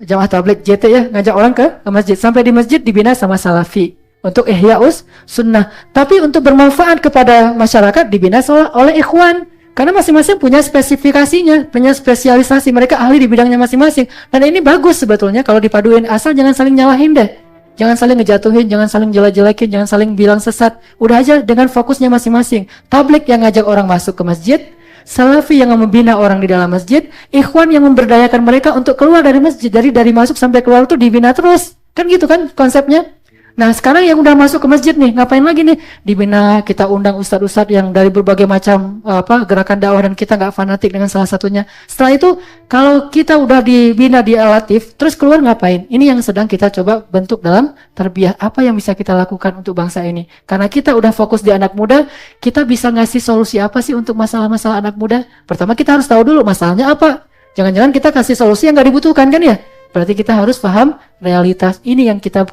Jamaah tabligh JT ya, ngajak orang ke masjid. Sampai di masjid dibina sama salafi untuk Ihya'us Sunnah. Tapi untuk bermanfaat kepada masyarakat dibina oleh ikhwan. Karena masing-masing punya spesifikasinya, punya spesialisasi. Mereka ahli di bidangnya masing-masing. Dan ini bagus sebetulnya kalau dipaduin, asal jangan saling nyalahin deh. Jangan saling ngejatuhin, jangan saling jelek-jelekin, jangan saling bilang sesat. Udah aja dengan fokusnya masing-masing. Tabligh yang ngajak orang masuk ke masjid, salafi yang membina orang di dalam masjid, ikhwan yang memberdayakan mereka untuk keluar dari masjid. Dari masuk sampai keluar itu dibina terus. Kan gitu kan konsepnya? Nah sekarang yang udah masuk ke masjid nih, ngapain lagi nih? Dibina, kita undang ustadz-ustadz yang dari berbagai macam gerakan dakwah dan kita nggak fanatik dengan salah satunya. Setelah itu, kalau kita udah dibina di Al-Latif, terus keluar ngapain? Ini yang sedang kita coba bentuk dalam tarbiyah. Apa yang bisa kita lakukan untuk bangsa ini? Karena kita udah fokus di anak muda, kita bisa ngasih solusi apa sih untuk masalah-masalah anak muda? Pertama kita harus tahu dulu masalahnya apa. Jangan-jangan kita kasih solusi yang nggak dibutuhkan kan ya? Berarti kita harus paham realitas. Ini yang kita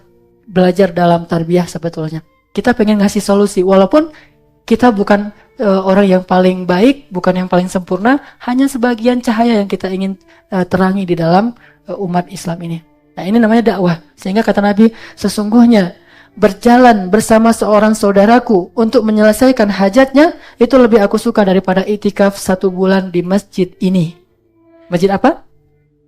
belajar dalam tarbiyah sebetulnya. Kita pengen ngasih solusi walaupun kita bukan orang yang paling baik, bukan yang paling sempurna, hanya sebagian cahaya yang kita ingin terangi di dalam umat Islam ini. Nah, ini namanya dakwah. Sehingga kata Nabi, sesungguhnya berjalan bersama seorang saudaraku untuk menyelesaikan hajatnya itu lebih aku suka daripada itikaf 1 bulan di masjid ini. Masjid apa?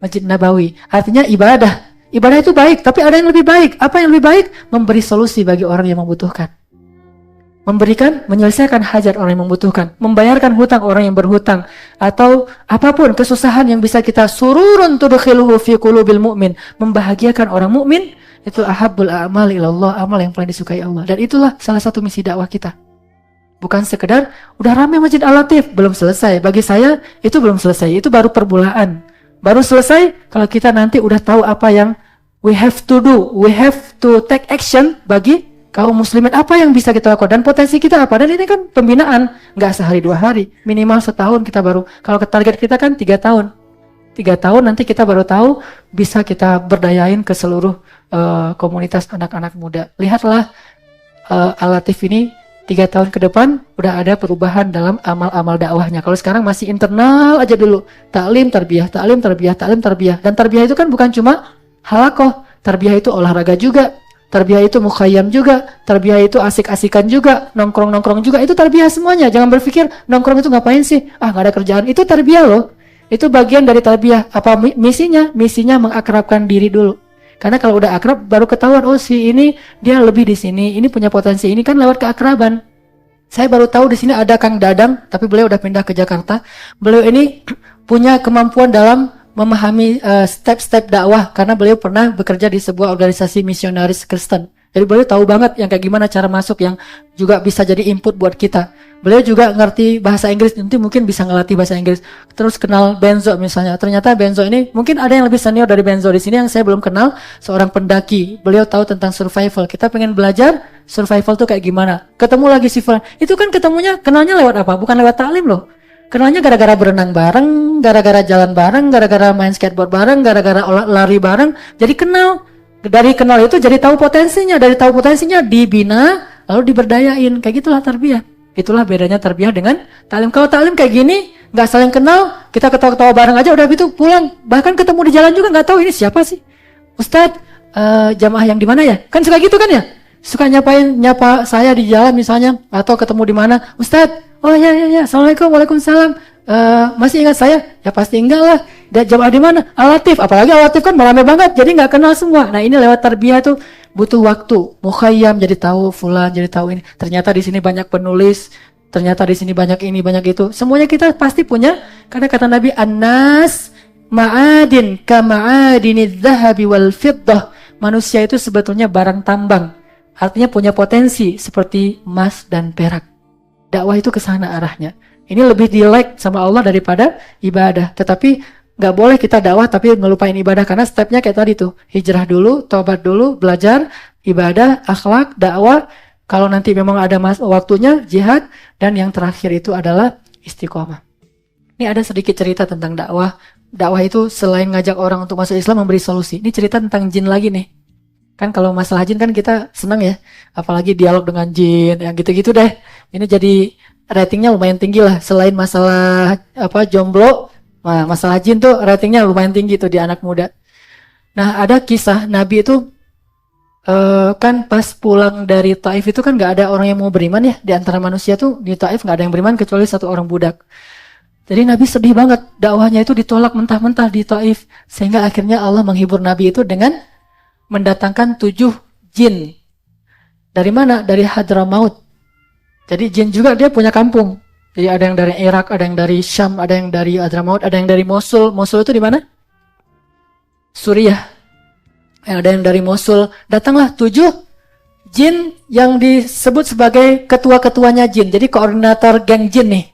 Masjid Nabawi. Artinya ibadah. Ibadah itu baik, tapi ada yang lebih baik. Apa yang lebih baik? Memberi solusi bagi orang yang membutuhkan. menyelesaikan hajat orang yang membutuhkan, membayarkan hutang orang yang berhutang, atau apapun kesusahan yang bisa kita sururun tudkhiluhu fi qulubil mu'min, membahagiakan orang mukmin, itu ahabbul a'mal ilallah, amal yang paling disukai Allah. Dan itulah salah satu misi dakwah kita. Bukan sekedar udah ramai Masjid Al-Latif, belum selesai. Bagi saya itu belum selesai, itu baru permulaan. Baru selesai kalau kita nanti udah tahu apa yang we have to do, we have to take action bagi kaum muslimin, apa yang bisa kita lakukan dan potensi kita apa. Dan ini kan pembinaan, nggak sehari 2 hari, minimal setahun kita baru. Kalau target kita kan 3 tahun. 3 tahun nanti kita baru tahu bisa kita berdayain ke seluruh komunitas anak-anak muda. Lihatlah Al-Latif ini 3 tahun ke depan udah ada perubahan dalam amal-amal dakwahnya. Kalau sekarang masih internal aja dulu, taklim tarbiyah, taklim tarbiyah, taklim tarbiyah. Dan tarbiyah itu kan bukan cuma halakoh, tarbiyah itu olahraga juga, tarbiyah itu mukhayyam juga, tarbiyah itu asik-asikan juga, nongkrong-nongkrong juga, itu tarbiyah semuanya. Jangan berpikir nongkrong itu ngapain sih? Gak ada kerjaan. Itu tarbiyah loh. Itu bagian dari tarbiyah. Apa misinya? Misinya mengakrabkan diri dulu. Karena kalau udah akrab baru ketahuan, oh si ini dia lebih di sini, ini punya potensi ini kan lewat keakraban. Saya baru tahu di sini ada Kang Dadang, tapi beliau udah pindah ke Jakarta. Beliau ini punya kemampuan dalam memahami step-step dakwah karena beliau pernah bekerja di sebuah organisasi misionaris Kristen. Jadi beliau tahu banget yang kayak gimana cara masuk yang juga bisa jadi input buat kita. Beliau juga ngerti bahasa Inggris, nanti mungkin bisa ngelatih bahasa Inggris. Terus kenal Benzo misalnya. Ternyata Benzo ini mungkin ada yang lebih senior dari Benzo di sini yang saya belum kenal, seorang pendaki. Beliau tahu tentang survival. Kita pengen belajar survival tuh kayak gimana. Ketemu lagi si Fulan. Itu kan ketemunya kenalnya lewat apa? Bukan lewat taklim loh. Kenalnya gara-gara berenang bareng, gara-gara jalan bareng, gara-gara main skateboard bareng, gara-gara lari bareng. Jadi kenal. Dari kenal itu jadi tahu potensinya. Dari tahu potensinya dibina, lalu diberdayain. Kayak gitulah tarbiyah. Itulah bedanya tarbiyah dengan taklim. Kalau taklim kayak gini, nggak saling kenal, kita ketawa-ketawa bareng aja udah gitu pulang. Bahkan ketemu di jalan juga nggak tahu ini siapa sih. Ustadz, jamaah yang di mana ya? Kan suka gitu kan ya? Suka nyapa saya di jalan misalnya, atau ketemu di mana? Ustadz, oh ya, assalamualaikum, waalaikumsalam. Masih ingat saya? Ya pasti enggak lah. Dan jamaah di mana? Al-Latif. Apalagi Al-Latif kan ramai banget, jadi nggak kenal semua. Nah ini lewat tarbiyah tuh butuh waktu. Mukhayyam jadi tahu, fulan jadi tahu ini. Ternyata di sini banyak penulis. Ternyata di sini banyak ini, banyak itu. Semuanya kita pasti punya. Karena kata Nabi, An-nas ma'adin kama'adinidz zahabi wal fiddah. Manusia itu sebetulnya barang tambang. Artinya punya potensi seperti emas dan perak. Dakwah itu ke sana arahnya. Ini lebih di-like sama Allah daripada ibadah. Tetapi nggak boleh kita dakwah tapi ngelupain ibadah. Karena stepnya kayak tadi tuh. Hijrah dulu, tobat dulu, belajar, ibadah, akhlak, dakwah. Kalau nanti memang ada waktunya, jihad. Dan yang terakhir itu adalah istiqomah. Ini ada sedikit cerita tentang dakwah. Dakwah itu selain ngajak orang untuk masuk Islam, memberi solusi. Ini cerita tentang jin lagi nih. Kan kalau masalah jin kan kita senang ya. Apalagi dialog dengan jin, yang gitu-gitu deh. Ini jadi ratingnya lumayan tinggi lah. Selain masalah jomblo, nah, masalah jin tuh ratingnya lumayan tinggi tuh di anak muda. Nah ada kisah Nabi itu kan pas pulang dari Taif itu kan nggak ada orang yang mau beriman ya. Di antara manusia tuh di Taif nggak ada yang beriman kecuali 1 orang budak. Jadi Nabi sedih banget, dakwahnya itu ditolak mentah-mentah di Taif. Sehingga akhirnya Allah menghibur Nabi itu dengan mendatangkan 7 jin. Dari mana? Dari Hadramaut. Jadi jin juga dia punya kampung. Jadi ada yang dari Irak, ada yang dari Syam, ada yang dari Hadramaut, ada yang dari Mosul. Mosul itu di mana? Suriah. Ada yang dari Mosul. Datanglah 7 jin yang disebut sebagai ketua-ketuanya jin. Jadi koordinator geng jin nih.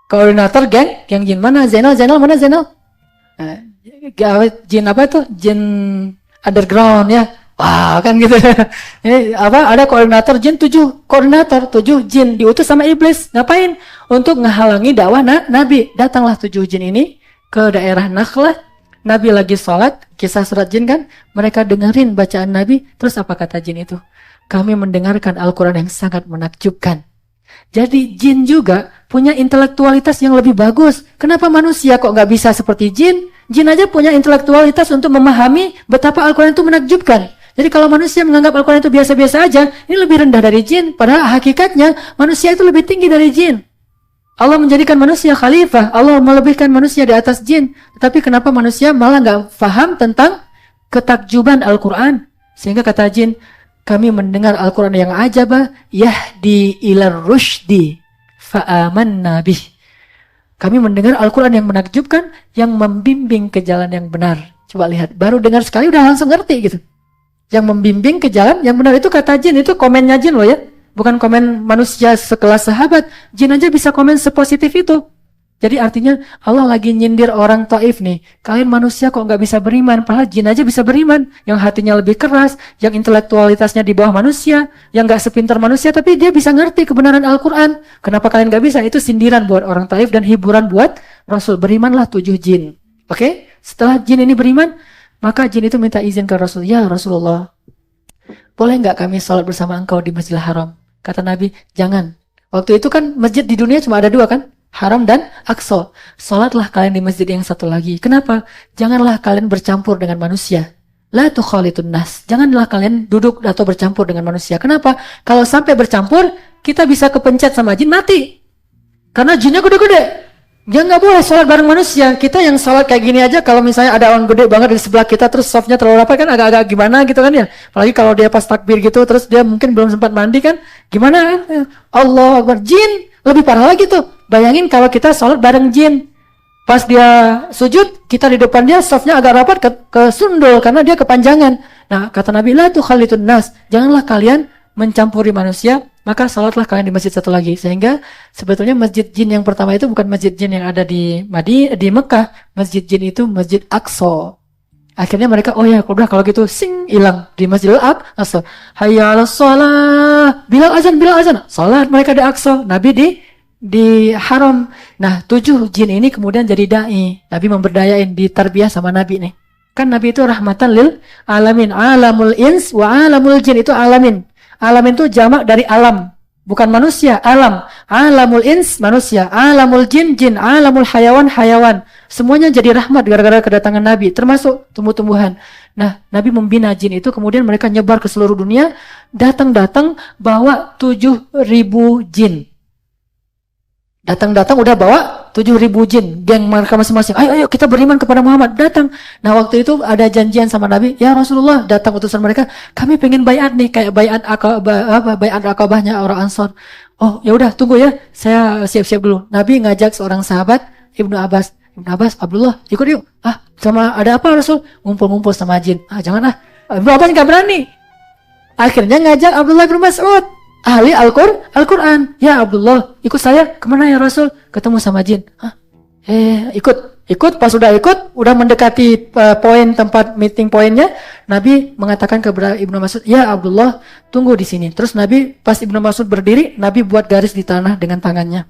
Koordinator geng jin. Mana Zainal? Mana Zainal? Jin apa itu? Jin underground ya. Wah kan gitu. Ini ada koordinator jin 7 koordinator 7 jin diutus sama iblis. Ngapain? Untuk ngehalangi dakwah Nabi. Datanglah 7 jin ini ke daerah Nakhlah. Nabi lagi sholat, kisah surat jin kan. Mereka dengerin bacaan Nabi. Terus apa kata jin itu? Kami mendengarkan Al-Quran yang sangat menakjubkan. Jadi jin juga punya intelektualitas yang lebih bagus. Kenapa manusia kok nggak bisa seperti jin? Jin aja punya intelektualitas untuk memahami betapa Al-Quran itu menakjubkan. Jadi kalau manusia menganggap Al-Quran itu biasa-biasa aja, ini lebih rendah dari jin. Padahal hakikatnya manusia itu lebih tinggi dari jin. Allah menjadikan manusia khalifah. Allah melebihkan manusia di atas jin. Tetapi kenapa manusia malah nggak paham tentang ketakjuban Al-Quran? Sehingga kata jin, kami mendengar Al-Quran yang ajabah, yahdi ilar rushdi fa'amanna bih. Kami mendengar Al-Quran yang menakjubkan, yang membimbing ke jalan yang benar. Coba lihat, baru dengar sekali udah langsung ngerti gitu. Yang membimbing ke jalan yang benar, itu kata jin, itu komennya jin loh ya. Bukan komen manusia sekelas sahabat. Jin aja bisa komen sepositif itu. Jadi artinya Allah lagi nyindir orang Taif nih. Kalian manusia kok nggak bisa beriman, padahal jin aja bisa beriman. Yang hatinya lebih keras, yang intelektualitasnya di bawah manusia, yang nggak sepintar manusia, tapi dia bisa ngerti kebenaran Al-Quran. Kenapa kalian nggak bisa? Itu sindiran buat orang Taif dan hiburan buat Rasul. Berimanlah 7 jin. Oke? Setelah jin ini beriman, maka jin itu minta izin ke Rasul. Ya Rasulullah, boleh nggak kami sholat bersama engkau di Masjidil Haram? Kata Nabi, jangan. Waktu itu kan masjid di dunia cuma ada 2 kan? Haram dan Aqsa. Sholatlah kalian di masjid yang satu lagi. Kenapa? Janganlah kalian bercampur dengan manusia. La tukhalitun nas. Janganlah kalian duduk atau bercampur dengan manusia. Kenapa? Kalau sampai bercampur, kita bisa kepencet sama jin, mati. Karena jinnya gede-gede. Dia nggak boleh sholat bareng manusia. Kita yang sholat kayak gini aja, kalau misalnya ada orang gede banget di sebelah kita, terus softnya terlalu rapat kan agak-agak gimana gitu kan ya. Apalagi kalau dia pas takbir gitu, terus dia mungkin belum sempat mandi kan, gimana kan? Allah Akbar. Jin lebih parah lagi tuh. Bayangin kalau kita sholat bareng jin. Pas dia sujud, kita di depan dia, softnya agak rapat ke sundul karena dia kepanjangan. Nah, kata Nabi, la tukhalitun nas. Janganlah kalian mencampuri manusia, maka sholatlah kalian di masjid satu lagi. Sehingga sebetulnya masjid jin yang pertama itu bukan masjid jin yang ada di Mekah. Masjid jin itu Masjid Aqsa. Akhirnya mereka, oh ya udah kalau gitu hilang di Masjidil Aqsa. Hayya 'alas shalah. Bilal azan. Salat mereka di Aqsa, Nabi di Haram. Nah, 7 jin ini kemudian jadi dai. Nabi memberdayain, ditarbiyah sama Nabi nih. Kan Nabi itu rahmatan lil alamin. Alamul ins wa alamul jin, itu alamin. Alamin itu jamak dari alam, bukan manusia, alam. Alamul ins manusia, alamul jin jin, alamul hayawan. Semuanya jadi rahmat gara-gara kedatangan Nabi, termasuk tumbuh-tumbuhan. Nah, Nabi membina jin itu, kemudian mereka nyebar ke seluruh dunia, datang bawa 7.000 jin. Datang udah bawa 7.000 jin, geng mereka masing-masing. Ayo kita beriman kepada Muhammad, datang. Nah, waktu itu ada janjian sama Nabi, ya Rasulullah, datang utusan mereka, kami pengen bayat nih, kayak bayat Aqabahnya orang Ansor. Oh, ya udah tunggu ya, saya siap-siap dulu. Nabi ngajak seorang sahabat, Ibnu Abbas, Abdullah, ikut yuk. Sama ada apa Rasul? Ngumpul-ngumpul sama jin. Jangan Ibnu Abbas nggak berani. Akhirnya ngajak Abdullah bin Mas'ud, ahli Al-Quran. Ya Abdullah, ikut saya. Kemana ya Rasul? Ketemu sama jin. Ikut. Pas udah ikut, udah mendekati poin tempat meeting poinnya, Nabi mengatakan kepada Ibnu Mas'ud, ya Abdullah, tunggu di sini. Terus Nabi, pas Ibnu Mas'ud berdiri, Nabi buat garis di tanah dengan tangannya.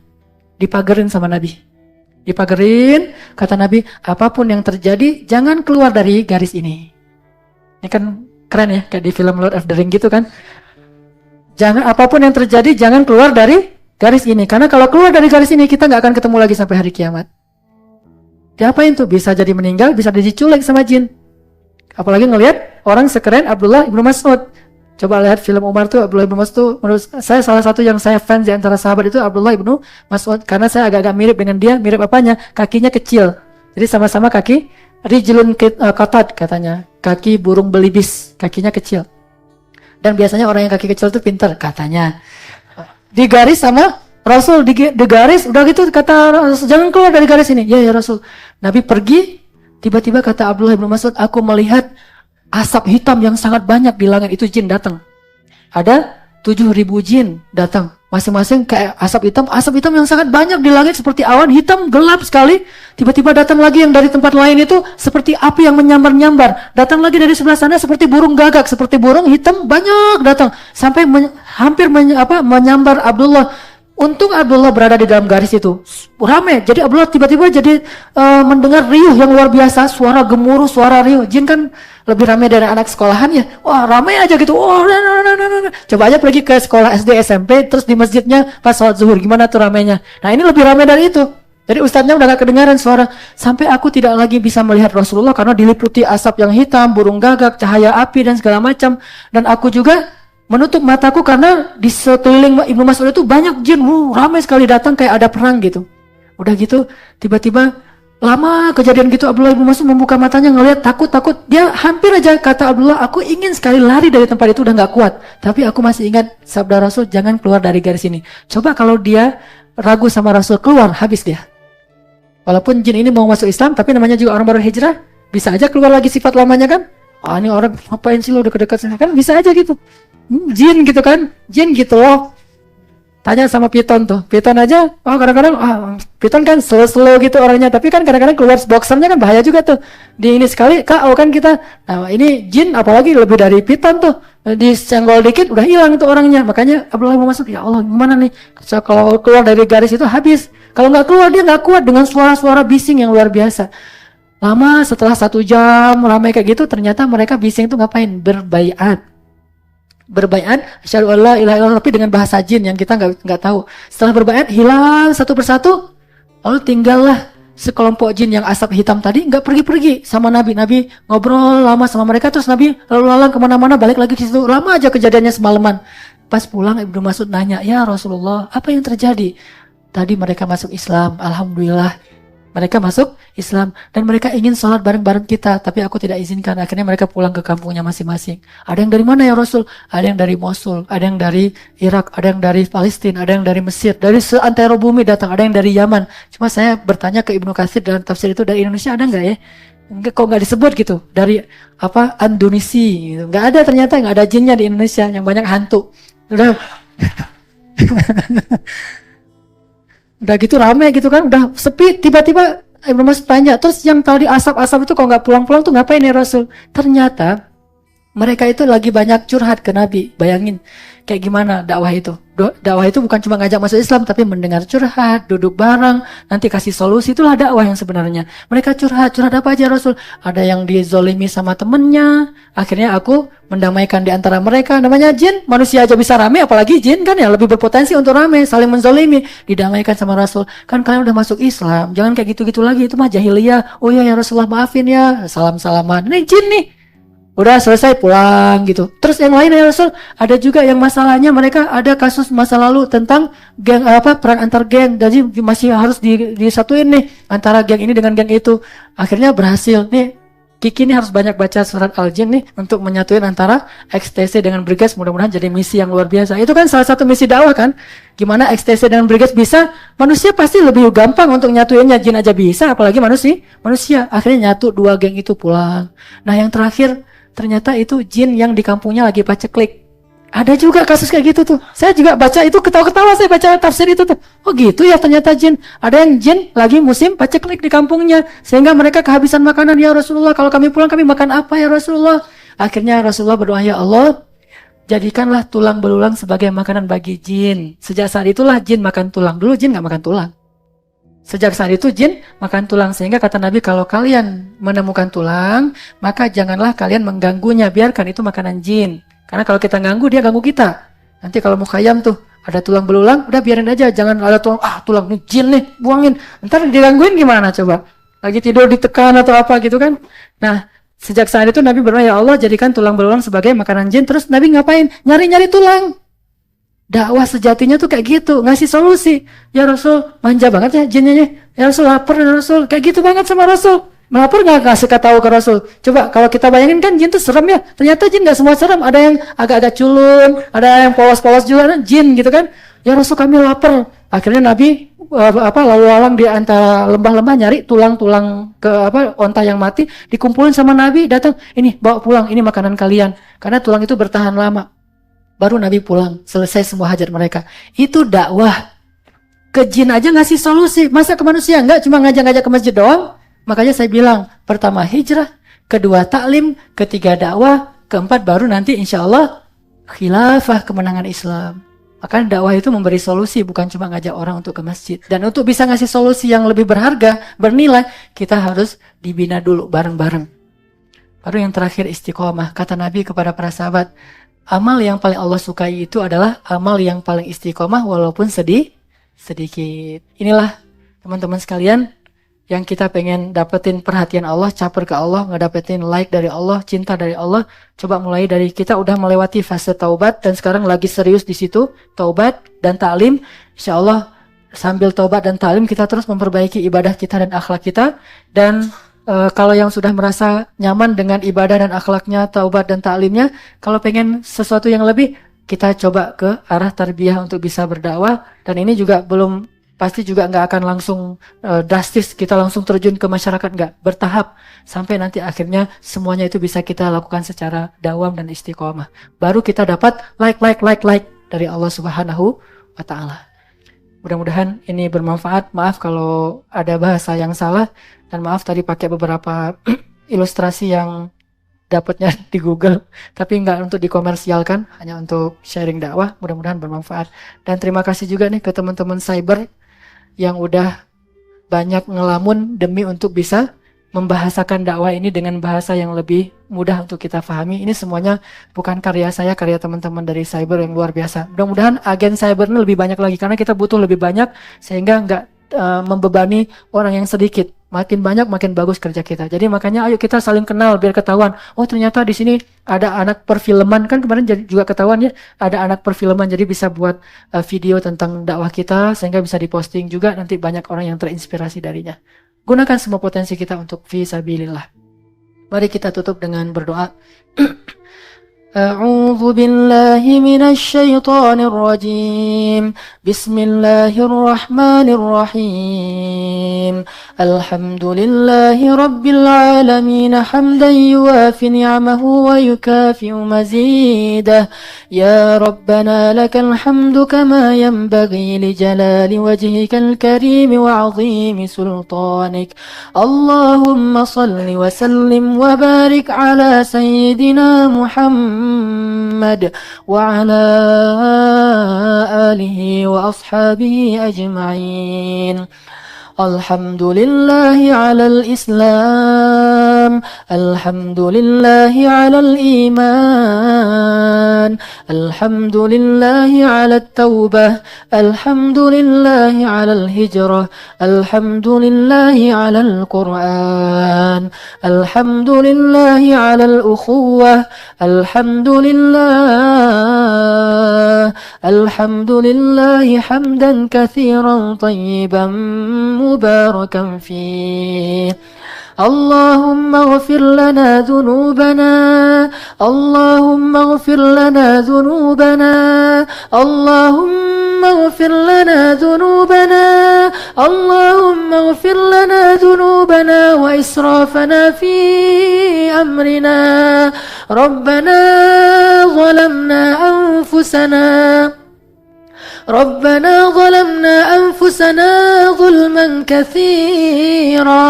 Dipagerin sama Nabi. Dipagerin, kata Nabi, apapun yang terjadi, jangan keluar dari garis ini. Ini kan keren ya, kayak di film Lord of the Ring gitu kan. Jangan, apapun yang terjadi, jangan keluar dari garis ini. Karena kalau keluar dari garis ini, kita nggak akan ketemu lagi sampai hari kiamat. Diapain tuh? Bisa jadi meninggal, bisa diculik sama jin. Apalagi ngelihat orang sekeren Abdullah ibnu Mas'ud. Coba lihat film Umar tuh, Abdullah ibnu Mas'ud tuh, menurut saya salah satu yang saya fans di antara sahabat itu Abdullah ibnu Mas'ud. Karena saya agak-agak mirip dengan dia. Mirip apanya? Kakinya kecil. Jadi sama-sama kaki rijlun qatat katanya. Kaki burung belibis, kakinya kecil. Dan biasanya orang yang kaki kecil itu pintar katanya. Digaris sama Rasul, digaris, udah gitu kata Rasul, jangan keluar dari garis ini. Ya Rasul. Nabi pergi, tiba-tiba kata Abdullah bin Mas'ud, aku melihat asap hitam yang sangat banyak di langit. Itu jin datang. Ada 7.000 jin datang. Masing-masing kayak asap hitam yang sangat banyak di langit seperti awan hitam gelap sekali. Tiba-tiba datang lagi yang dari tempat lain itu seperti api yang menyambar-nyambar. Datang lagi dari sebelah sana seperti burung gagak, seperti burung hitam banyak datang sampai hampir menyambar Abdullah. Untung Abdullah berada di dalam garis itu. Ramai. Jadi Abdullah tiba-tiba jadi mendengar riuh yang luar biasa, suara gemuruh, suara riuh. Jin kan lebih ramai dari anak sekolahan ya. Wah, ramai aja gitu. Coba aja pergi ke sekolah SD, SMP, terus di masjidnya pas sholat zuhur, gimana tuh ramainya. Nah, ini lebih ramai dari itu. Jadi ustadznya udah gak kedengaran suara. Sampai aku tidak lagi bisa melihat Rasulullah karena diliputi asap yang hitam, burung gagak, cahaya api dan segala macam. Dan aku juga menutup mataku karena di sekeliling Ibnu Mas'ud itu banyak jin, ramai sekali datang kayak ada perang gitu. Udah gitu tiba-tiba Lama kejadian gitu Abdullah bin Mas'ud membuka matanya ngelihat takut. Dia hampir aja kata Abdullah, aku ingin sekali lari dari tempat itu, udah nggak kuat. Tapi aku masih ingat sabda Rasul, jangan keluar dari garis ini. Coba kalau dia ragu sama Rasul keluar, habis dia. Walaupun jin ini mau masuk Islam, tapi namanya juga orang baru hijrah, bisa aja keluar lagi sifat lamanya kan. Ini orang ngapain sih lo deket-deket kan, bisa aja gitu. Jin gitu kan, jin gitu loh. Tanya sama piton tuh, piton aja, kadang-kadang, piton kan slow gitu orangnya, tapi kan kadang-kadang keluar boxernya kan bahaya juga tuh. Di ini sekali, kan kita, nah ini jin apalagi lebih dari piton tuh, disenggol dikit udah hilang tuh orangnya. Makanya Abdullah bin Mas'ud, ya Allah gimana nih, kalau keluar dari garis itu habis. Kalau nggak keluar dia nggak kuat dengan suara-suara bising yang luar biasa. Lama setelah 1 jam ramai kayak gitu, ternyata mereka bising tuh ngapain? Berbaiat, asyhadu an la ilaha illallah, tapi dengan bahasa jin yang kita nggak tahu. Setelah berbaiat hilang satu persatu, lalu tinggallah sekelompok jin yang asap hitam tadi nggak pergi-pergi sama Nabi. Nabi ngobrol lama sama mereka, terus Nabi lalu lalang kemana-mana, balik lagi ke situ. Lama aja kejadiannya semalaman. Pas pulang Ibnu Mas'ud nanya, ya Rasulullah, apa yang terjadi? Tadi mereka masuk Islam, alhamdulillah. Mereka masuk Islam dan mereka ingin sholat bareng-bareng kita, tapi aku tidak izinkan. Akhirnya mereka pulang ke kampungnya masing-masing. Ada yang dari mana ya Rasul? Ada yang dari Mosul, ada yang dari Irak, ada yang dari Palestina, ada yang dari Mesir, dari seantero bumi datang, ada yang dari Yaman. Cuma saya bertanya ke Ibnu Katsir dalam tafsir itu, dari Indonesia ada nggak ya? Kok nggak disebut gitu? Dari Indonesi gitu. Nggak ada, ternyata nggak ada jinnya di Indonesia, yang banyak hantu. Udah gitu rame gitu kan, udah sepi, tiba-tiba Ibnu Mas'ud tanya, terus yang tadi asap-asap itu kok nggak pulang-pulang tuh ngapain ya Rasul? Ternyata mereka itu lagi banyak curhat ke Nabi. Bayangin kayak gimana dakwah itu. Dakwah itu bukan cuma ngajak masuk Islam, tapi mendengar curhat, duduk bareng, nanti kasih solusi. Itulah dakwah yang sebenarnya. Mereka curhat apa aja Rasul? Ada yang dizolimi sama temennya, akhirnya aku mendamaikan di antara mereka. Namanya jin, manusia aja bisa rame, apalagi jin kan ya lebih berpotensi untuk rame, saling menzolimi, didamaikan sama Rasul. Kan kalian udah masuk Islam, jangan kayak gitu-gitu lagi, itu mah jahiliyah. Oh ya Rasulullah, maafin ya, salam-salaman. Ini jin nih. Udah selesai pulang gitu. Terus yang lain ya Rasul, ada juga yang masalahnya mereka ada kasus masa lalu tentang geng perang antar geng. Jadi masih harus disatuin nih antara geng ini dengan geng itu. Akhirnya berhasil. Nih Kiki ini harus banyak baca surat Al-Jin nih untuk menyatuin antara XTC dengan Briges. Mudah-mudahan jadi misi yang luar biasa. Itu kan salah satu misi dakwah kan. Gimana XTC dengan Briges bisa? Manusia pasti lebih gampang untuk nyatuinnya, jin aja bisa, apalagi manusia. Akhirnya nyatu 2 geng itu pulang. Nah yang terakhir, ternyata itu jin yang di kampungnya lagi paceklik. Ada juga kasus kayak gitu tuh. Saya juga baca itu, ketawa-ketawa saya baca tafsir itu tuh. Oh gitu ya ternyata jin. Ada yang jin lagi musim paceklik di kampungnya. Sehingga mereka kehabisan makanan. Ya Rasulullah, kalau kami pulang kami makan apa ya Rasulullah? Akhirnya Rasulullah berdoa, ya Allah, jadikanlah tulang belulang sebagai makanan bagi jin. Sejak saat itulah jin makan tulang. Dulu jin gak makan tulang. Sejak saat itu jin makan tulang, sehingga kata Nabi, kalau kalian menemukan tulang, maka janganlah kalian mengganggunya, biarkan itu makanan jin. Karena kalau kita ganggu, dia ganggu kita. Nanti kalau mukhayyam tuh ada tulang belulang, udah biarin aja, jangan ada tulang nih jin nih, buangin. Ntar digangguin gimana coba? Lagi tidur ditekan atau apa gitu kan? Nah, sejak saat itu Nabi berdoa, ya Allah jadikan tulang belulang sebagai makanan jin. Terus Nabi ngapain? Nyari-nyari tulang. Dakwah sejatinya tuh kayak gitu, ngasih solusi. Ya Rasul, manja banget ya jinnya. Ya Rasul, lapar ya Rasul. Kayak gitu banget sama Rasul. Melapor nggak ngasih tahu ke Rasul. Coba kalau kita bayangin kan jin tuh serem ya. Ternyata jin nggak semua serem. Ada yang agak-agak culun, ada yang polos-polos juga kan jin gitu kan. Ya Rasul, kami lapar. Akhirnya Nabi lalu lalang di antara lembah-lembah nyari tulang-tulang ke onta yang mati, dikumpulin sama Nabi, datang, ini bawa pulang, ini makanan kalian. Karena tulang itu bertahan lama. Baru Nabi pulang, selesai semua hajat mereka. Itu dakwah. Ke jin aja ngasih solusi. Masa ke manusia? Enggak, cuma ngajak-ngajak ke masjid doang. Makanya saya bilang, pertama hijrah, kedua taklim, ketiga dakwah, keempat baru nanti insya Allah khilafah, kemenangan Islam. Maka dakwah itu memberi solusi, bukan cuma ngajak orang untuk ke masjid. Dan untuk bisa ngasih solusi yang lebih berharga, bernilai, kita harus dibina dulu bareng-bareng. Baru yang terakhir istiqomah. Kata Nabi kepada para sahabat, amal yang paling Allah sukai itu adalah amal yang paling istiqomah walaupun sedikit. Inilah teman-teman sekalian yang kita pengen dapetin perhatian Allah, caper ke Allah, ngedapetin like dari Allah, cinta dari Allah. Coba mulai dari kita udah melewati fase taubat dan sekarang lagi serius di situ, taubat dan taklim. Insya Allah sambil taubat dan ta'lim kita terus memperbaiki ibadah kita dan akhlak kita. Dan kalau yang sudah merasa nyaman dengan ibadah dan akhlaknya, taubat dan ta'limnya, kalau pengen sesuatu yang lebih, kita coba ke arah tarbiyah untuk bisa berdakwah. Dan ini juga belum pasti juga nggak akan langsung drastis kita langsung terjun ke masyarakat, nggak, bertahap sampai nanti akhirnya semuanya itu bisa kita lakukan secara dawam dan istiqomah. Baru kita dapat like dari Allah Subhanahu wa Ta'ala. Mudah-mudahan ini bermanfaat. Maaf kalau ada bahasa yang salah, dan maaf tadi pakai beberapa ilustrasi yang dapatnya di Google, tapi nggak untuk dikomersialkan, hanya untuk sharing dakwah. Mudah-mudahan bermanfaat. Dan terima kasih juga nih ke teman-teman cyber yang udah banyak ngelamun demi untuk bisa membahasakan dakwah ini dengan bahasa yang lebih mudah untuk kita pahami. Ini semuanya bukan karya saya, karya teman-teman dari cyber yang luar biasa. Mudah-mudahan agen cyber ini lebih banyak lagi, karena kita butuh lebih banyak sehingga nggak membebani orang yang sedikit. Makin banyak makin bagus kerja kita. Jadi makanya ayo kita saling kenal biar ketahuan. Oh ternyata di sini ada anak perfilman, kan kemarin juga ketahuan ya, ada anak perfilman, jadi bisa buat video tentang dakwah kita sehingga bisa diposting juga, nanti banyak orang yang terinspirasi darinya. Gunakan semua potensi kita untuk fi sabilillah. Mari kita tutup dengan berdoa. أعوذ بالله من الشيطان الرجيم بسم الله الرحمن الرحيم الحمد لله رب العالمين حمدا يوافي نعمه ويكافئ مزيده يا ربنا لك الحمد كما ينبغي لجلال وجهك الكريم وعظيم سلطانك اللهم صل وسلم وبارك على سيدنا محمد وعلى آله وأصحابه أجمعين الحمد لله على الإسلام الحمد لله على الإيمان الحمد لله على التوبة الحمد لله على الهجرة الحمد لله على القرآن الحمد لله على الأخوة الحمد لله حمدا كثيرا طيبا مباركا فيه اللهم اغفر لنا ذنوبنا اللهم اغفر لنا ذنوبنا اللهم اغفر لنا ذنوبنا اللهم اغفر لنا ذنوبنا وإسرافنا في أمرنا ربنا ظلمنا أنفسنا ظلما كثيرا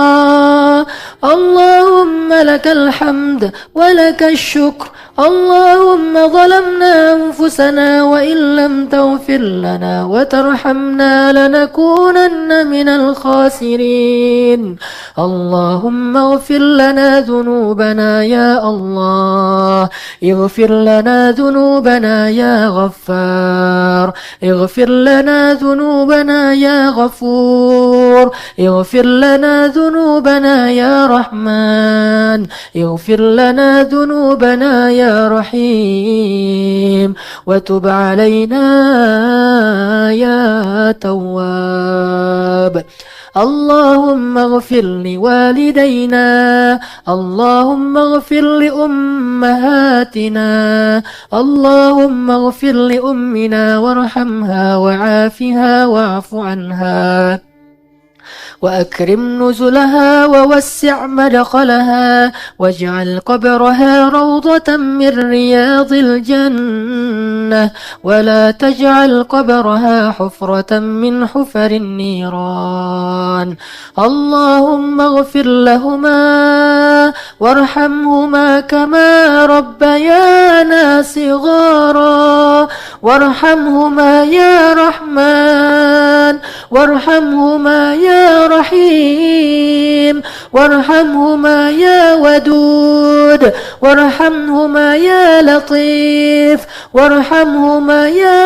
اللهم لك الحمد ولك الشكر اللهم ظلمنا أنفسنا وإن لم تغفر لنا وترحمنا لنكونن من الخاسرين اللهم اغفر لنا ذنوبنا يا الله اغفر لنا ذنوبنا يا غفار اغفر لنا ذنوبنا يا غفور اغفر لنا ذنوبنا يا رحمن اغفر لنا ذنوبنا يا رحيم وتب علينا يا تواب اللهم اغفر لوالدينا اللهم اغفر لأمهاتنا اللهم اغفر لأمنا وارحمها وعافها واعف عنها وأكرم نزلها ووسع مدخلها واجعل قبرها روضة من رياض الجنة ولا تجعل قبرها حفرة من حفر النيران اللهم اغفر لهما وارحمهما كما ربيانا صغارا وارحمهما يا رحمن وارحمهما يا رحيم وارحمهما يا ودود وارحمهما يا لطيف وارحمهما يا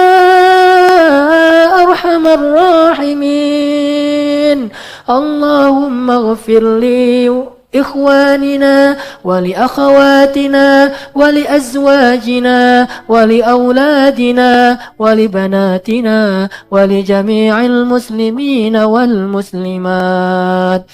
أرحم الراحمين اللهم اغفر لي ولإخواننا ولأخواتنا ولأزواجنا ولأولادنا ولبناتنا ولجميع المسلمين والمسلمات.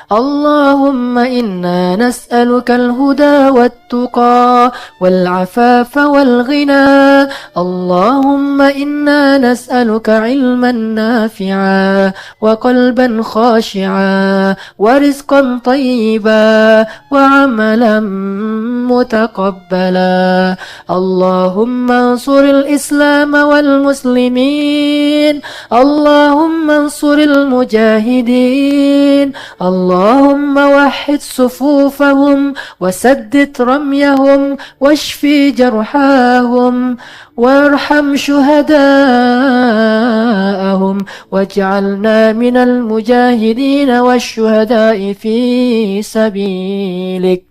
اللهم إنا نسألك الهدى والتقى والعفاف والغنى. اللهم إنا نسألك علما نافعا وقلبا خاشعا ورزقا طيبا وعملا متقبلا. اللهم انصر الإسلام والمسلمين. اللهم انصر المجاهدين. اللهم وحد صفوفهم وسدد رميهم واشف جرحاهم وارحم شهداءهم واجعلنا من المجاهدين والشهداء في سبيلك.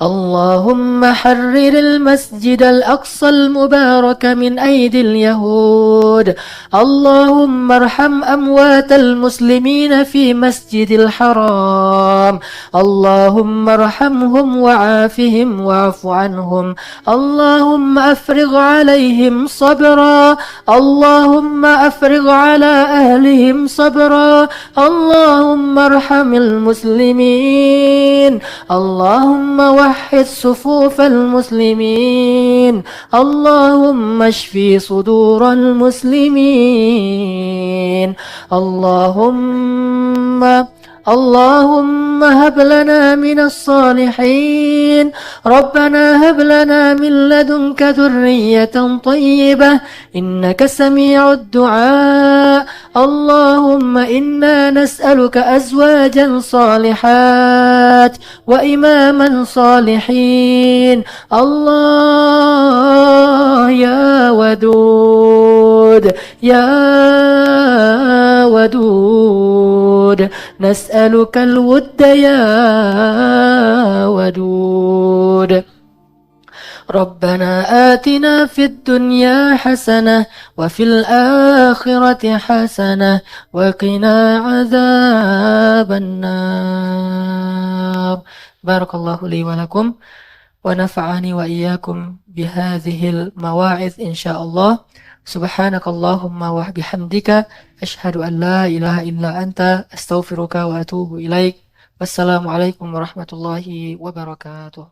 اللهم حرر المسجد الأقصى المبارك من أيدي اليهود. اللهم ارحم أموات المسلمين في مسجد الحرام. اللهم ارحمهم وعافهم واعف عنهم. اللهم أفرغ عليهم صبرا. اللهم أفرغ على أهلهم صبرا. اللهم ارحم المسلمين. اللهم وحد صفوف المسلمين. اللهم اشف صدور المسلمين. اللهم هب لنا من الصالحين. ربنا هب لنا من لدنك ذرية طيبة إنك سميع الدعاء. اللهم إنا نسألك أزواجا صالحات وإماما صالحين. الله يا ودود يا ودود نسألك الود يا ودود. ربنا آتنا في الدنيا حسنة وفي الآخرة حسنة وقنا عذاب النار. بارك الله لي ولكم ونفعني وإياكم بهذه المواعظ إن شاء الله. سبحانك اللهم وبحمدك أشهد أن لا إله إلا أنت أستغفرك وأتوب إليك. والسلام عليكم ورحمة الله وبركاته.